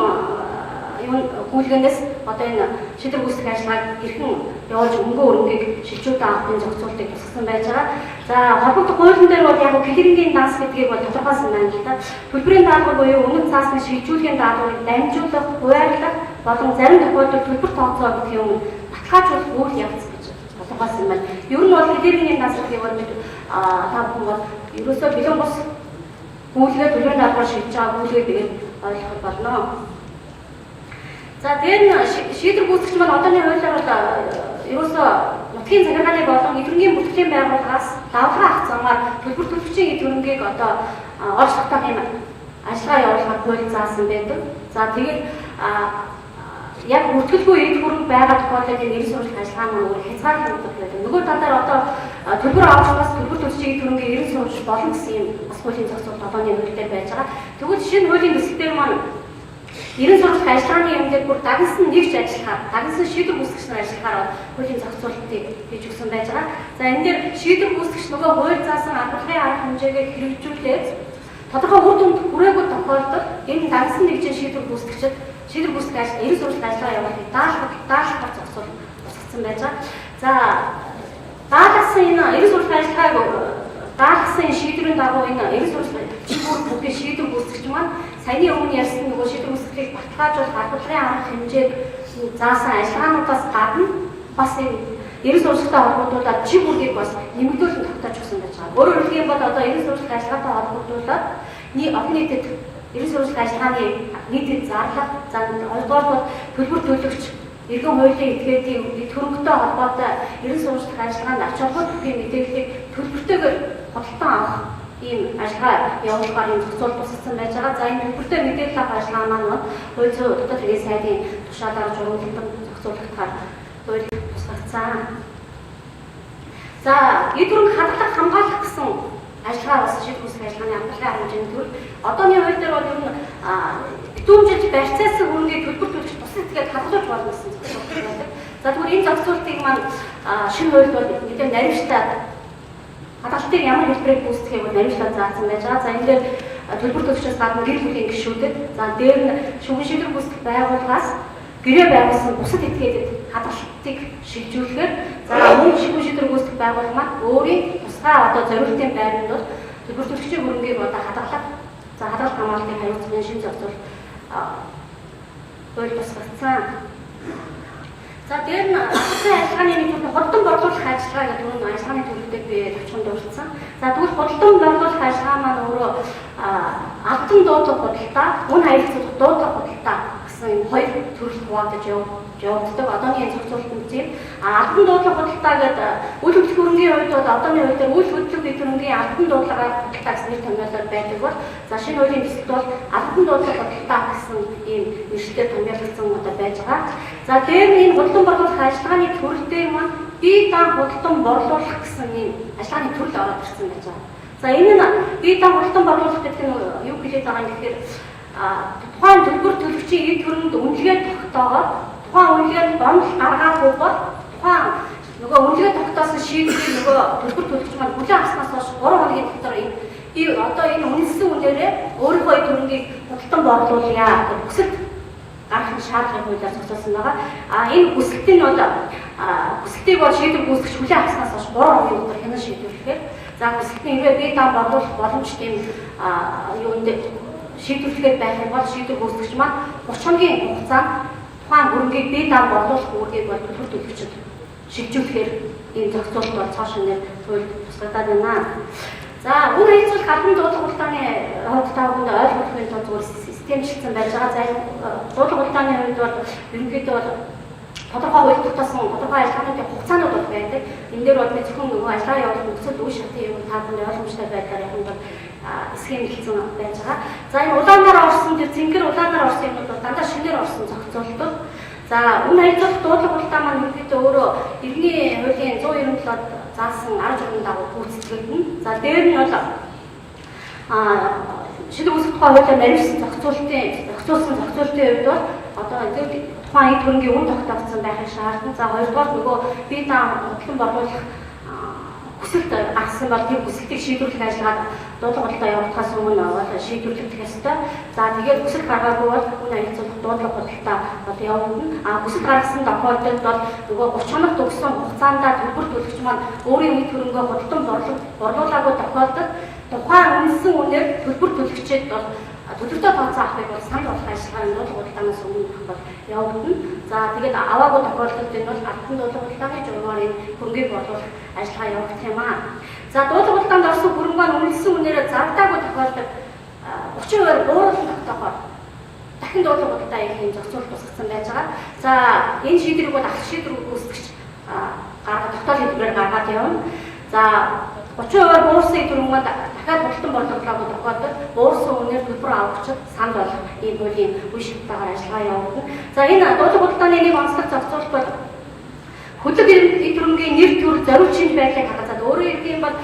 гүйлгэнээс одоо энэ шийдвэр гүйцэтгэх ажиллагааг хэрхэн явуулж мөнгө өрнгийг шилжүүлэн авахын зохицуултыг тусгасан байж байгаа. За холбогдох хуулийн дээр бол яг клирингийн данс гэдгийг бол тодорхойлсон байна л да. Төлбөрийн даалгавар буюу үнэт цаасны шилжүүлгийн даалгаврыг дамжуулах, хуваарлах болон зарим тохиолдолд төлбөр тооцоо гэх юм баталгаажуулах үйл явц гэж тодорхойлсон байна. Ер нь бол клирингийн данс гэдгийг бол та бүхэн бол ерөөсөө бэлэн бус гүйлгээ төлбөрийн даалгавар шилжиж байгаа гүйлгээ тэгээд ойлгох болно. За дээр нь шийдвэр гүйцэтгэгч маань одооны хуулиар бол ерөөсөө нутгийн захиргааны болон эдгэргийн бүртгэлийн байгууллагаас давхар авах замаар төлбөр төлөгчийн эд хөрөнгийг одоо олж тогтоох юм ажиллагаа явуулахаар хууль заасан байдаг. За тэгээд яг бүртгэлгүй эд хөрөнгө байгаа тохиолдолд энэ эрен сурвалж ажиллагаа маань өөр хязгаарлагддаг байдаг. Нөгөө талаар одоо төлбөр авахаас төлбөр төлж ирэх хөрөнгө эрен сурвалж болно гэсэн юм бас хуулийн зохицуулалт одооны хуулиар байж байгаа. Тэгвэл жишээ нь хуулийн төсөлтөр маань эрен сурвалж ажиллагааны юм дээр бүр дагнсан нэгж ажиллахаар, дагнсан шийдвэр гүйцэтгэгч нар ажиллахаар хуулийн зохицуулалтыг хийж өгсөн байж байгаа. За энэ дээр шийдвэр гүйцэтгэгч нөгөө хууль заасан авралын арга хэмжээгээ хэрэгжүүлээд тодорхой үр дүнд хүрээгүй тохиолдолд энэ дагнсан нэгжийн шийдвэр гүйцэтгэгчид шийдвэр гүйцэтгэх ажил эрен сурвалж ажиллагаа явуулахыг даалгавар зохицуулсан байж байгаа. За даалгасан энэ эрен сурвалж ажиллагааг даалгасан шийдвэрийн дагуу энэ эрен сурвалж чиглэл бүхий шийдвэр гүйцэтгэгч маань саяны өмнө ярьсан нөгөө шийдвэр гүйцэтгэлийг баталгаажуулах аргачлалын арга хэмжээг заасан ажиллагаануудаас гадна бас энэ эрен сурвалжтай холбогдуулаад чиг үргийг бас нэмэгдүүлэн тогтоож өгсөн байж байгаа. Өөрөөр хэлэх юм бол одоо эрен сурвалж ажиллагаатай холбогдуулаад олон нийтэд эрен сурвалж ажиллагааны нийтэд зарлага, за хоёрдугаар бол төлбөр төлөгч иргэн хуулийн этгээдийн эд хөрөнгөтэй холбоотой эрен сурвалж ажиллагаанд ач холбогдолтой мэдээллийг төлбөртэйгээр худалдан авах ийм ажиллагаа явуулахаар юм зохицуул тусалсан байж байгаа. За энэ төлбөртэй мэдээлэл авах ажиллагаа маань хууль зүйн дотоод хэргийн сайдын тушаалаар журмалдан зохицуулагдахаар хууль тусгагдсан. За эд хөрөнгө хадгалах хамгаалах гэсэн ажиллагаа бас шийдвэр гүйцэтгэх ажиллагааны амгалан арга хэмжээний төвд одооны хууль дээр бол ер нь битүүмжилж барьцаасан хөрөнгийг төлбөр төлөгч тусад тэгээд хадгалж болно гэсэн зохицуулалт байдаг. За тэгвэл энэ зохицуултыг маань шинэ хуульд бол нэлээд наривчлаад хадгалтыг ямар хэлбэрээр гүйцэтгэхийг наривчлаад заасан байж байгаа. За энэ дээр төлбөр төлөгчөөс гадна гэр бүлийн гишүүдэд за дээр нь шүүгэн шийдвэр гүйцэтгэх байгууллагаас гэрээ байгуулсан бусад этгээдэд хадгалтыг шилжүүлэхээр за мөн шүүгэн шийдвэр гүйцэтгэх байгууллага маань өөрийн тусгай одоо зориултын байранд бол төлбөр төлөгчийн хөрөнгийг одоо хадгалах за хадгалт хамгаалалтыг хариуцсан шинэ зохицуулалт хууль тусгагдсан. За дээр нь ажиллагааны нэг төрлийн худалдан борлуулах ажиллагаа гэдэг нь ажиллагааны төлөвлөлтөд би товчхон дурдсан. За тэгвэл худалдан борлуулах ажиллагаа маань өөрөө албан дуудлага худалдаа, үн хаягдуулах дуудлага худалдаа гэсэн хоёр төрөл хуваагдаж явагддаг. Одооны энэ зохицуулалтын зүйл албан дуудлага худалдаа гэдэг үйл хөдлөх хөрөнгийн хувьд бол одооны хууль дээр үйл хөдлөх эд хөрөнгийн албан дуудлага худалдаа гэсэн нэр томьёолоор байдаг бол за шинэ хуулийн төсөлд бол албан дуудлага худалдаа гэсэн ийм нэршилтэй томьёолсон одоо байж байгаа. За дээр нь энэ худалдан борлуулах ажиллагааны төрөл дээр маань бие даан худалдан борлуулах гэсэн ийм ажиллагааны төрөл ороод ирсэн байж байгаа. За энэ нь бие даан худалдан борлуулах гэдэг нь юу хэлээд байгаа юм гэхээр тухайн төлбөр төлөгчийн эд хөрөнд үнэлгээ тогтоогоод тухайн үнэлгээнд гомдол гаргаагүй бол тухайн нөгөө үнэлгээ тогтоосон шийдвэрийг нөгөө төлбөр төлөгч маань бүлээн авснаас хойш 3 хоногийн дотор одоо энэ үнэлсэн үнээрээ өөрийнхөө эд хөрөнгийг худалдан борлуулъя гэж хүсэлт гаргах шаардлагыг хуулиар зохицуулсан байгаа. Энэ хүсэлтийг бол хүсэлтийг бол шийдвэр гүйцэтгэж бүлээн авснаас хойш 3 хоногийн дотор хянан шийдвэрлэхээр за хүсэлтийн хэрэг бие даан борлуулах боломжтой юм юунд шийдвэрлэхэд байх юм бол шийдвэр гүйцэтгэгч маань 30 хоногийн хугацаанд тухайн хөрөнгийг бие даан борлуулах үүргийг бол төлбөр төлөгчид шилжүүлэхээр энэ зохицуулалт бол цааш нэр хууль тусгагдаад байна. За үн хаягдуулах албан дуудлага худалдааны хувьд та бүхэнд ойлгохын тулд зүгээр системчлсэн байж байгаа. За энэ дуудлага худалдааны хувьд бол ерөнхийдөө бол тодорхой хууль тогтоосон тодорхой ажиллагааны хугацаанууд бол байдаг. Энэ дээр бол зөвхөн нөгөө ажиллагаа явуулах нөхцөл үе шатын юм та бүхэнд ойлгомжтой байдлаар яг нь схем хэлсэн байж байгаа. За энэ улаанаар орсон тэр цэнгэр улаанаар орсон юмнууд бол дандаа шинээр орсон зохицуулалтууд. За үн хаягдуулах дуудлага худалдаа маань ерөнхийдөө өөрөө иргэний хуулийн 197-д заасан арга журмын дагуу гүйцэтгэлдэн. За дээр нь бол шийдвэр гүйцэтгэх хуулиар нарийсан зохицуулсан зохицуулалтын хувьд бол одоо тухайн эд хөрөнгийн үн тогтоогдсон байхыг шаардна. За хоёрдугаар нөгөө бие даан худалдан борлуулах хүсэлт гаргасан бол тэр хүсэлтийг шийдвэрлэх ажиллагааг дуудлага худалдаа явуулахаас өмнө шийдвэрлэх ёстой. За тэгээд хүсэлт гаргаагүй бол үн хаягдуулах дуудлага худалдаа одоо явуулна. Хүсэлт гаргасан тохиолдолд бол нөгөө 30 хоног төгссөн хугацаанд төлбөр төлөгч маань өөрийн үе хөрөнгөө худалдан борлуулаагүй тохиолдолд тухайн үнэлсэн үнээр төлбөр төлөгчид бол төлөвтэй тооцоо авахыг бол санал болгох ажиллагааны дуудлага худалдаанаас өмнө бол явагдана. За тэгээд аваагүй тохиолдолд энэ бол албан дуудлага худалдааны журмаар энэ хөрөнгийг борлуулах ажиллагаа явагдах юм аа. За дуудлага худалдаанд орсон хөрөнгө маань үнэлсэн үнээрээ зардаагүй тохиолдолд 30% бууруулан тогтоохоор дахин дуудлага худалдаа хийх юм зохицуулалт тусгасан байж байгаа. За энэ шийдвэрийг бол ахлах шийдвэр гүйцэтгэгч тогтоол хэлбэрээр гаргаад явна. За 30% буурсан хөрөнгө маань дахиад худалдан борлуулаагүй тохиолдолд буурсан үнээр төлбөр авахчид санд болох ийм хуулийн үе шатаагаар ажиллагаа явуулна. За энэ дуудлага худалдааны нэг онцлог зохицуулалт бол хөдлөг эдрэмгийн нэр төр зориулж шинж байдлыг хангацаад өөрөөр хэлбэл бол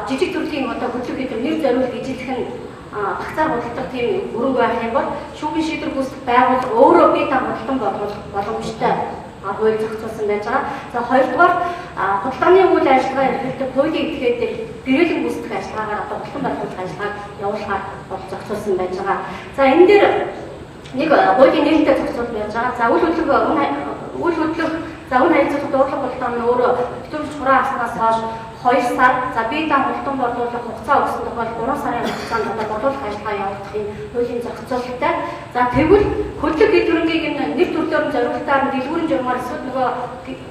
жижиг төрлийн одоо хөдлөг эдрэг нэр зориулж ижилэх нь багцаар худалдах тийм өрөнгө байх юм бол шүүхийн шийдвэр гүйцэтгэх байгууллага өөрөө бие даан худалдан болгох боломжтой хууль зохицуулсан байж байгаа. За хоёрдугаар худалдааны үйл ажиллагаа эрхлэлтэй хуулийн этгээд дээр гэрээлэн гүйцэтгэх ажиллагаагаар одоо худалдан болгох ажиллагааг явуулахаар зохицуулсан байж байгаа. За энэ дээр нэг хуулийн нэртэй зохицуулт байж байгаа. За үйл хөдлөх за үн хайцуулах дуудлага худалдаа нь өөрөө төвлөрч хураан аснаас хойш 2 сар за бие даан худалдан борлуулах хугацаа өгсөн тохиолдолд 3 сарын хугацаанд одоо борлуулах ажиллагаа явуулахын хуулийн зохицуулалттай. За тэгвэл хөдлөг эдрэмгийг нэр төрлөөр зориултаар дэлгүүрийн журмаар эсвэл нөгөө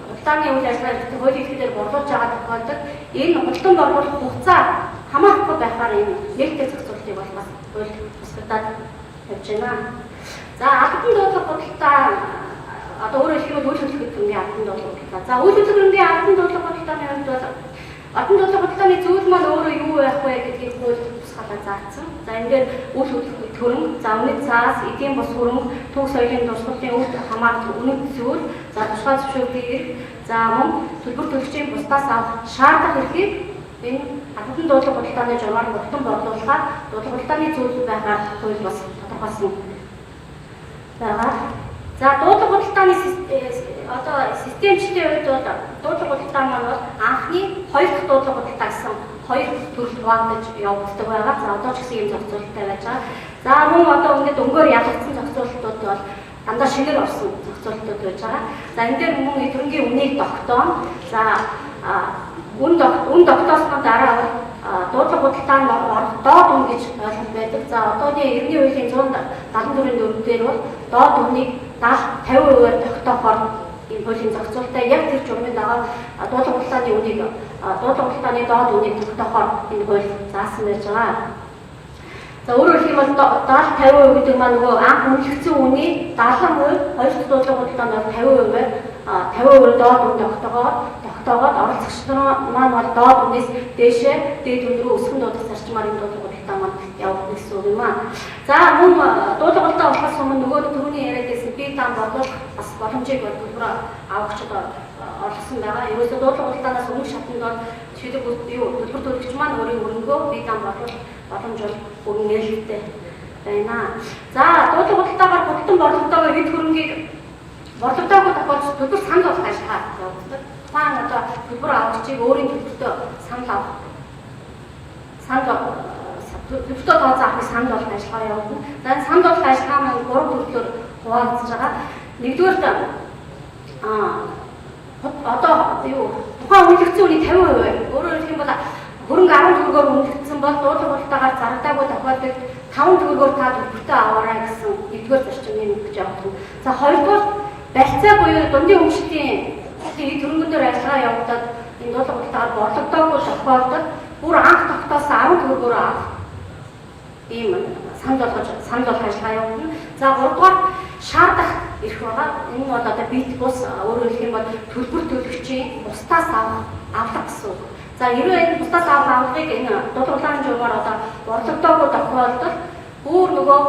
худалдааны үйл ажиллагаа хуулийн хэлээр борлуулж байгаа тохиолдолд энэ худалдан борлуулах хугацаа хамаарахгүй байхаар энэ нэртэй зохицуултыг бол бас хууль тусгадаад явж байна. За албан дуудлага худалдаа одоо өөрөөр хэлбэл үйл хөдлөх эдрэмгийн албан дуудлага худалдаа. За үйл хөдлөх эдрэмгийн албан дуудлага худалдааны хувьд бол албан дуудлага худалдааны зүйл маань өөрөө юу байх вэ гэдгийг хууль тусгaalаа заасан. За энэ дээр үйл хөдлөх хөрөнгө, за үнэт цаас, эдийн бус хөрөнгө, төв соёлын дурсгалын үйл хамаарах үнэт зүйл, за тушаал зөвшөөрлөгийн эрх, за мөн төлбөр төлөгчийн бусдаас авах шаардах эрхийг энэ албан дуудлага худалдааны журмаар худалдан борлуулахаар дуудлага худалдааны зүйл байгаар хууль бас тодорхойлсон байгаа. За дуудлага худалдааны одоо системчдийн хувьд бол дуудлага худалдаа маань бол анхны хоёр дахь дуудлага худалдаа гэсэн хоёр төрөлд хуваагдаж явагддаг байгаа. За одоо ч гэсэн ийм зохицуулалттай байж байгаа. За мөн одоо ингээд өнгөөр ялгагдсан зохицуулалтууд бол дандаа шинээр орсон зохицуулалтууд байж байгаа. За энэ дээр мөн эдрэмгийн үнийг тогтоон. За үн тогтоосноо дараа бол дуудлага худалдаанд орох доод үн гэж ойлголт байдаг. За одооны Иргэний хуулийн 174-ийн 4 дээр бол доод үнийг 50%-аар тогтоохоор энэ хуулийн зохицуулалтаа яг тэр журмын дагаа дуудлага худалдааны үнийг дуудлага худалдааны доод үнийг тогтоохоор энэ хууль заасан байж байгаа. За өөрөөр хэлбэл доод 50% гэдэг маань нөгөө анх үнэлэгдсэн үний 70%, хоёр дахь дуудлага худалдаанд 50%-аар доод үн тогтоогоод оролцогч маань бол доод үнээс дээшээ дээд үн рүү өсгөн дуудлага зарчмаар энэ дуудлага худалдаа маань явах гэсэн үг юм аа. За мөн дуудлага худалдаа болохоос өмнө нөгөө түрүүний яриад байсан бие даан борлуулах бас боломжийг бол төлбөр авахч олгосон байгаа. Ерөөсөө дуудлага худалдаанаас өмнөх шатнд бол төлбөр төлөгч маань өөрийн хөрөнгөө бие даан борлуулах боломж бол өргөн нээлттэй байна. За дуудлага худалдаагаар худалдан борлогдоогүй хэд хөрөнгийг борлогдоогүй тохиолдолд төлбөр санал болгох ажиллагаа явагддаг. Тухайн одоо төлбөр авагчийг өөрийн төлбөртөө санал авах. Төлбөртөө тооцоо авахыг санал болгох ажиллагаа явагдана. За энэ санал болгох ажиллагаа маань 3 төрлөөр хуваагдаж байгаа. Нэгдүгээрт одоо тухайн үнэлэгдсэн үний 50%. Өөрөөр хэлэх юм бол хөрөнгө 10 төгрөгөөр үнэлэгдсэн бол дуудлага худалдаагаар зарагдаагүй тохиолдолд 5 төгрөгөөр та төлбөртөө аваарай гэсэн нэгдүгээр зарчмын өгч явагдана. За хоёрдугаар барилцаа буюу дундын өмчтийн төрөнгөндөр ажиллагаа явагдаад энэ дуудлага худалдаагаар борлогдоогүй тохиолдолд бүр анх тогтоосон 10 төгрөгөөр авах ийм санал болгох ажиллагаа явагдана. За 3 дугаар шаардах эрх байгаа. Энэ бол одоо бит бус өөрөөр хэлэх юм бол төлбөр төлөгчийн бусдаас авах гэсэн үг. За хэрвээ энэ бусдаас авах авлагыг энэ дуудлага худалдааны журмаар одоо борлогдоогүй тохиолдолд бүр нөгөө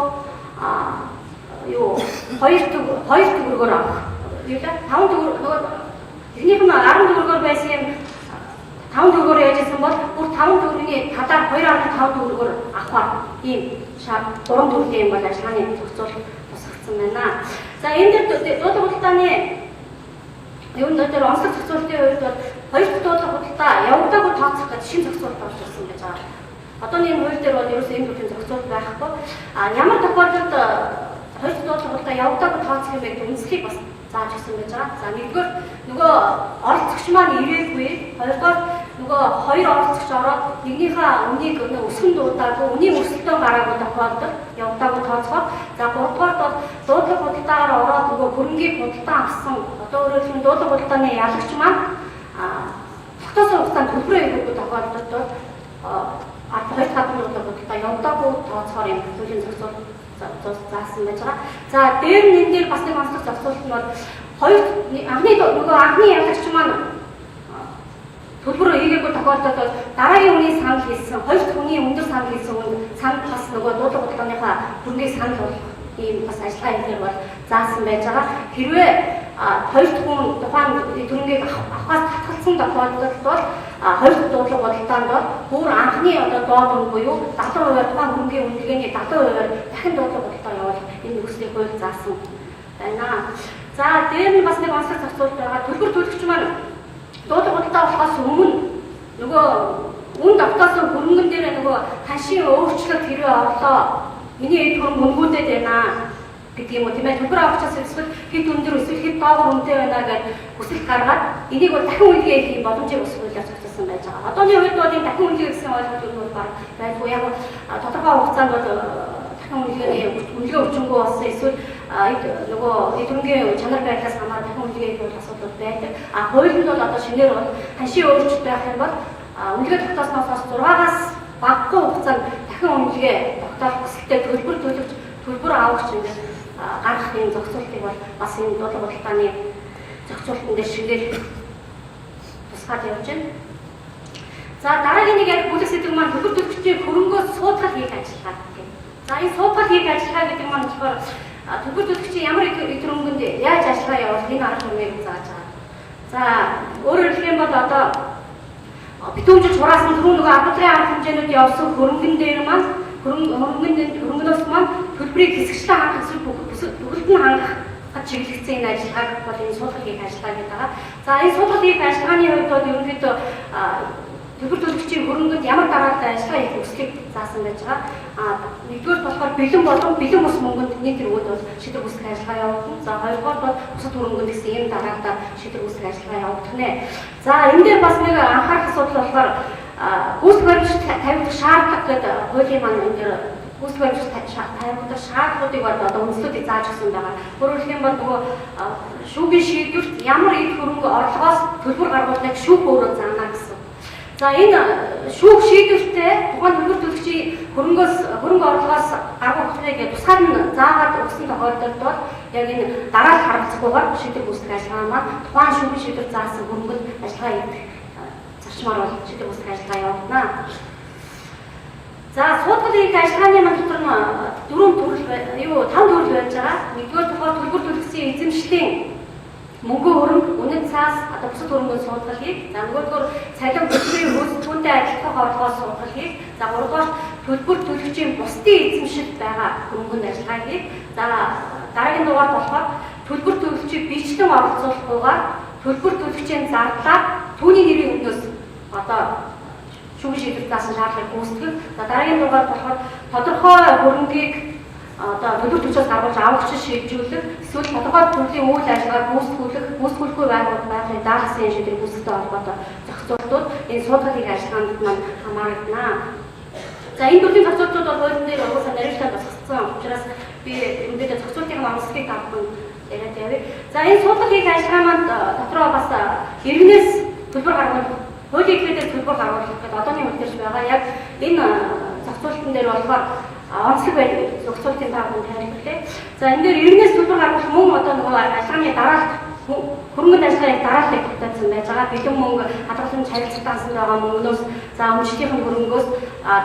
2 төгрөгөөр авах. Юу л 5 төгрөг нөгөө эхнийх нь 10 төгрөгөөр байсан юм 5 төгрөгөөр яжсэн бол бүр 5 төгрөгийн талаар 2.5 төгрөгөөр авах ийм шаард 3 төрлийн юм бол ажиллагааны зохицуулалт тусгагдсан байна. За энэ дээр дуудлага худалдааны юу нөтер онцлог зохицуулалтын хувьд бол хоёр дахь дуудлага худалдаа явагдаагүй тооцох гэж шинэ зохицуулалт орж ирсэн гэж байгаа. Одооны энэ хууль дээр бол ерөөсөө энэ төрлийн зохицуулалт байхгүй. Ямар тохиолдолд хоёр дахь дуудлага худалдаа явагдаагүй тооцох юм бэ гэдэг үндслийг бас зааж өгсөн гэж байгаа. За нэгдүгээр нөгөө оролцогч маань ирээгүй, хоёрдугаар нөгөө хоёр оролцогч ороод нэгнийхээ үнийг өсгөн дуудаагүй, үнийн өрсөлдөөн гараагүй тохиолдолд явагдаагүй тооцохоор, за гуравдугаар бол дуудлага худалдаагаар ороод нөгөө хөрөнгийг худалдан авсан, одоо өөрөөр хэлбэл дуудлага худалдааны ялагч маань тогтоосон хугацаанд төлбөрөө өгөөгүй тохиолдолд бол хоёр дахь дуудлага худалдаа явагдаагүй тооцохоор юм хуулийн зохицуулалт заасан байж байгаа. За дээр энэ дээр бас нэг онцлог зохицуулалт нь бол анхны ялагч маань төлбөрөө хийгээгүй тохиолдолд бол дараагийн үний санал хийсэн, хоёр дахь үний өндөр санал хийсэн санал бас нөгөө дуудлага худалдааныхаа хөрөнгийг санал болгох ийм бас ажиллагаа хэлээр бол заасан байж байгаа. Хэрвээ хоёр дахь хүн тухайн төрөнгийг авахаас татгалцсан тохиолдолд бол хоёр дахь дуудлага бодолтоонд бол бүр анхны одоо доогон буюу 70% тухайн хөрөнгөний үнэлгээний 70% дахин дуудлага бодолтоо явуулах энэ нөхцөлийг хууль заасан байна. За дээр нь бас нэг онцлог зохицуулт байгаа. Төлбөр төлөгч маань дуудлага бодолтоо болохоос өмнө нөгөө үн тогтоосон хөрөнгөн дээр нөгөө хашийн өөрчлөлт хэрвээ орлоо миний эд хөрөнгө өнгөтэй байна гэдэг юм уу тийм ээ. Төлбөр авахчаас эсвэл хэд өндөр эсвэл хэд доогор үнэтэй байна гэж хүсэлт гаргаад энийг бол дахин үнэлгээ хийх боломжийг ус хуулиар зохицуулсан байж байгаа. Одооны үед бол энэ дахин үнэлгээ гэсэн ойлголт нь бол байдгүй. Яг тодорхой хугацаанд бол дахин үнэлгээ өчнгөө болсон эсвэл нөгөө эдгэрэнгийн чанар байдлаас хамааран дахин үнэлгээ хийх бол асуудал байдаг. Хуулинд бол одоо шинээр бол хашийн өөрчлөлт байх юм бол үнэлгээ тогтоосноос 6-аас багагүй хугацаанд дахин үнэлгээ тогтоох хүсэлтэй төлбөр төлөгч төлбөр авахч ингээд гаргах юм зохицуултыг бол бас энэ дуудлага бодолтооны зохицуултын дээр шинээр тусгаад явж байна. За дараагийн нэг яг бүлэг сэдв маань төлбөр төлөгчдийн хөрөнгөө суудгал хийх ажиллагаа гэх. За энэ суудгал хийх ажиллагаа гэдэг маань болохоор төлбөр төлөгчийн ямар эд хөрөнгөнд яаж ажиллагаа явуулах энэ арга хэмжээг зааж байгаа. За өөрөөр хэлэх юм бол одоо битүүмжиж хураасан түрүү нөгөө аргатрын арга хэмжээнүүд явуулсан хөрөнгөн дээр маань хөрөнгөнөөс маань төлбөрийг хэсэгчлэн хангах эсвэл бүгд нь хангах чиглэгдсэн энэ ажиллагааг бол энэ суудгал хийх ажиллагаа гэдэг байгаа. За энэ суудгал хийх ажиллагааны хувьд бол ерөнхийдөө төлбөр төлөгчийн хөрөнгөнд ямар дараатай ажиллагаа хийх хүслийг заасан байж байгаа. Нэгдүгээр болохоор бэлэн бус мөнгөнд нэг төрөнд бол шийдвэр үүсгэх ажиллагаа явуулсан. За хоёрдугаар бол бусад хөрөнгөнд гэсэн энэ дараатай шийдвэр үүсгэх ажиллагаа явуулах нэ. За энэ дээр бас нэг анхаарах асуудал болохоор гүйцэтгэх баримтчид тавигдах шаардлага гэдэг хуулийн маань энэ дээр гүйцэтгэх баримтчид тавигдах шаардлагуудыг одоо үндслүүдийг зааж өгсөн байгаа. Өөрөөр хэлбэл нөгөө шүүхийн шийдвэрт ямар эд хөрөнгө орлогоос төлбөр гаргуулныг шүүх өөрөө заана гэсэн. За энэ шүүх шийдвэртээ тухайн төлбөр төлөгчийн хөрөнгө орлогоос гаргуулахыг тусгаар нь заагаад өгсөн тохиолдолд бол яг энэ дараалал харилцахгүйгээр шийдвэр үүсгэх ажиллагаа маань тухайн шүүхийн шийдвэр заасан хөрөнгөнд ажиллагаа хийх зарчмаар бол шийдвэр үүсгэх ажиллагаа явуулна. За суудгал хийх ажиллагааны маань дотор нь 5 төрөл байж байгаа. Нэгдүгээр тухай төлбөр төлөгчийн эзэмшлийн мөнгө хөрөнгө, үнэт цаас, одоо бусад хөрөнгөнд суудгал хийх. За нөгөөгөөр цалин бүсгийн хөлсөндөө адилхан орлогоос суудгал хийх. За гуравдугаар төлбөр төлөгчийн бусдын эзэмшилд байгаа хөрөнгөнд ажиллагаа хийх. За дараагийн дугаар болохоор төлбөр төлөгчийг бичлэн оролцуулахгүйгээр төлбөр төлөгчийн зардлаа түүний нэрийн өмнөөс одоо шүүхийн шийдвэр заасан шаардлагыг гүйцэтгэх. За дараагийн дугаар болохоор тодорхой хөрөнгийг одоо төлбөр төлөвчөөс гаргуулж авахч шийдвэрлэх, эсвэл тодорхой төрлийн үйл ажиллагааг гүйцэтгүүлэхгүй байхын даалгасан шийдвэр үүсгэхтэй холбоотой зохицуултууд энэ суудгал хийх ажиллагаанд маань хамаарна. За энэ төрлийн зохицуултууд бол хуулийн дээр угаасаа нарийнхан тусгацсан учраас би энэ зохицуултын онцлогийг тавьсан яриад явъя. За энэ суудгал хийх ажиллагаа маань дотроо бас иргэнээс төлбөр гаргуулах, хуулийн хэлбэрээр төлбөр гаргуулах гэдэг одооны үйлдвэрч байгаа. Яг энэ зохицуултын дээр болохоор онцлог байх зохицуултын таагүй тайлбарлая. За энэ дээр иргэнээс төлбөр гаргах мөн одоо нөгөө ажиллагааны дараалт хөрөнгөнд ажиллагааны дараалтыг тогтоосон байж байгаа. Бэлэн мөнгө хадгалан харилцаатсан байгаа мөнгнөөс за өмчлөлийн хөрөнгөөс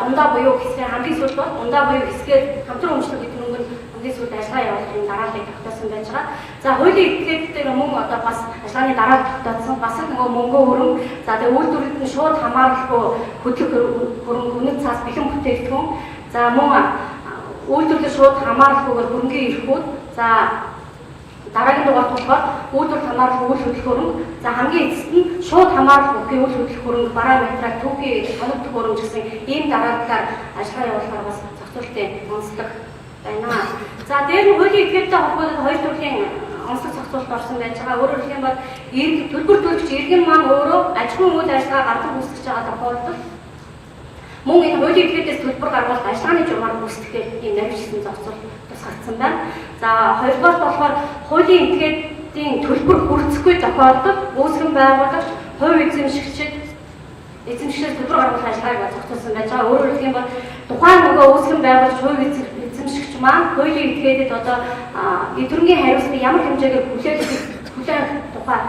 дундаа буюу хэсгээр хамгийн сүүлд бол дундаа буюу хэсгээр хамтран өмчлөх гэдэг мөнгөнд хамгийн сүүлд ажиллагаа явуулахын дараалтыг тогтоосон байж байгаа. За хуулийн этикетээр мөн одоо бас ажиллагааны дараалт тогтоосон бас нөгөө мөнгө хөрөнгө за тэгээ үйлдвэрлэлд нь шууд хамаарахгүй хөдлөх хөрөнгө үнэт цаас бэлэн бүтээгдэхүүн за мөн үйлдвэрлэл шууд хамаарахгүйгээр хөрөнгөний эрхүүд за дараагийн дугаар болохоор үйлдвэрлэл хамаарах үйл хөдлөх хөрөнгө за хамгийн эцэст нь шууд хамаарах үйл хөдлөх хөрөнгө параметраар түүхий оногдох хөрөнгө гэсэн ийм дарааллаар ажиллагаа явуулахаар бас зохицуултын онцлог байна. За дээр нь хуулийн этикеттэй холбоотой хоёр төрлийн онцлог зохицуулалт орсон байж байгаа. Өөрөөр хэлэх юм бол төлбөр төлөгч иргэн маань өөрөө аж ахуйн үйл ажиллагаа гаргах үүсгэж байгаа тохиолдолд мөн энэ хуулийн этикетээс төлбөр гаргуулах ажиллагааны журмаар үүсгэхэд ийм нарийнхан зохицуулалт тусгагдсан байна. За хоёрдугаар болохоор хуулийн этикетийн төлбөр хүртэхгүй тохиолдолд үүсгэн байгуулагч хувь эзэмшигчдээс төлбөр гаргуулах ажиллагааг зохицуулсан байж байгаа. Өөрөөр хэлэх юм бол тухайн нөгөө үүсгэн байгуулагч хувь эзэмшигч маань хуулийн этикетэд одоо эдгэрэнгийн хариуцлага ямар хэмжээгээр хүлээх тухай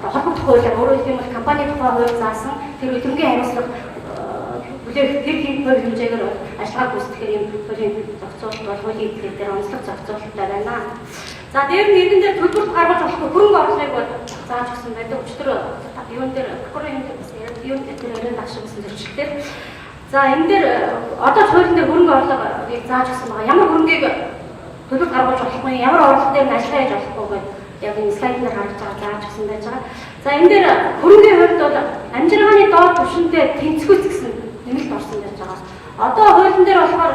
холбогдох хуулиар өөрөөр хэлэх юм бол компани тухай хууль заасан тэр эдгэрэнгийн хариуцлага хүлээх тэр хэмжээ хэмжээгээр ажиллагаа гүйцэтгэх юм хуулийн зохицуулалт бол хуулийн эдлэг дээр онцлог зохицуулалттай байна. За дээр нь иргэн дээр төлбөрт гаргаж болохгүй хөрөнгө орлогыг бол зааж өгсөн байдаг. Өчтөр юун дээр прокурорын юун дээр ярин дагшуулсан зөрчилдөр. За энэ дээр одоо хуулийн дээр хөрөнгө орлогыг зааж өгсөн байгаа. Ямар хөрөнгийг төлбөрт гаргаж болохгүй, ямар орлого дээр нь ажиллаа хийж болохгүй гэдэг яг энэ слайд дээр харж байгаа зааж өгсөн байж байгаа. За энэ дээр хөрөнгөний хувьд бол амжиргааны доод түвшиндээ тэнцвүүц гэсэн нэмэлт орсон байж байгаа. Одоо хуулийн дээр болохоор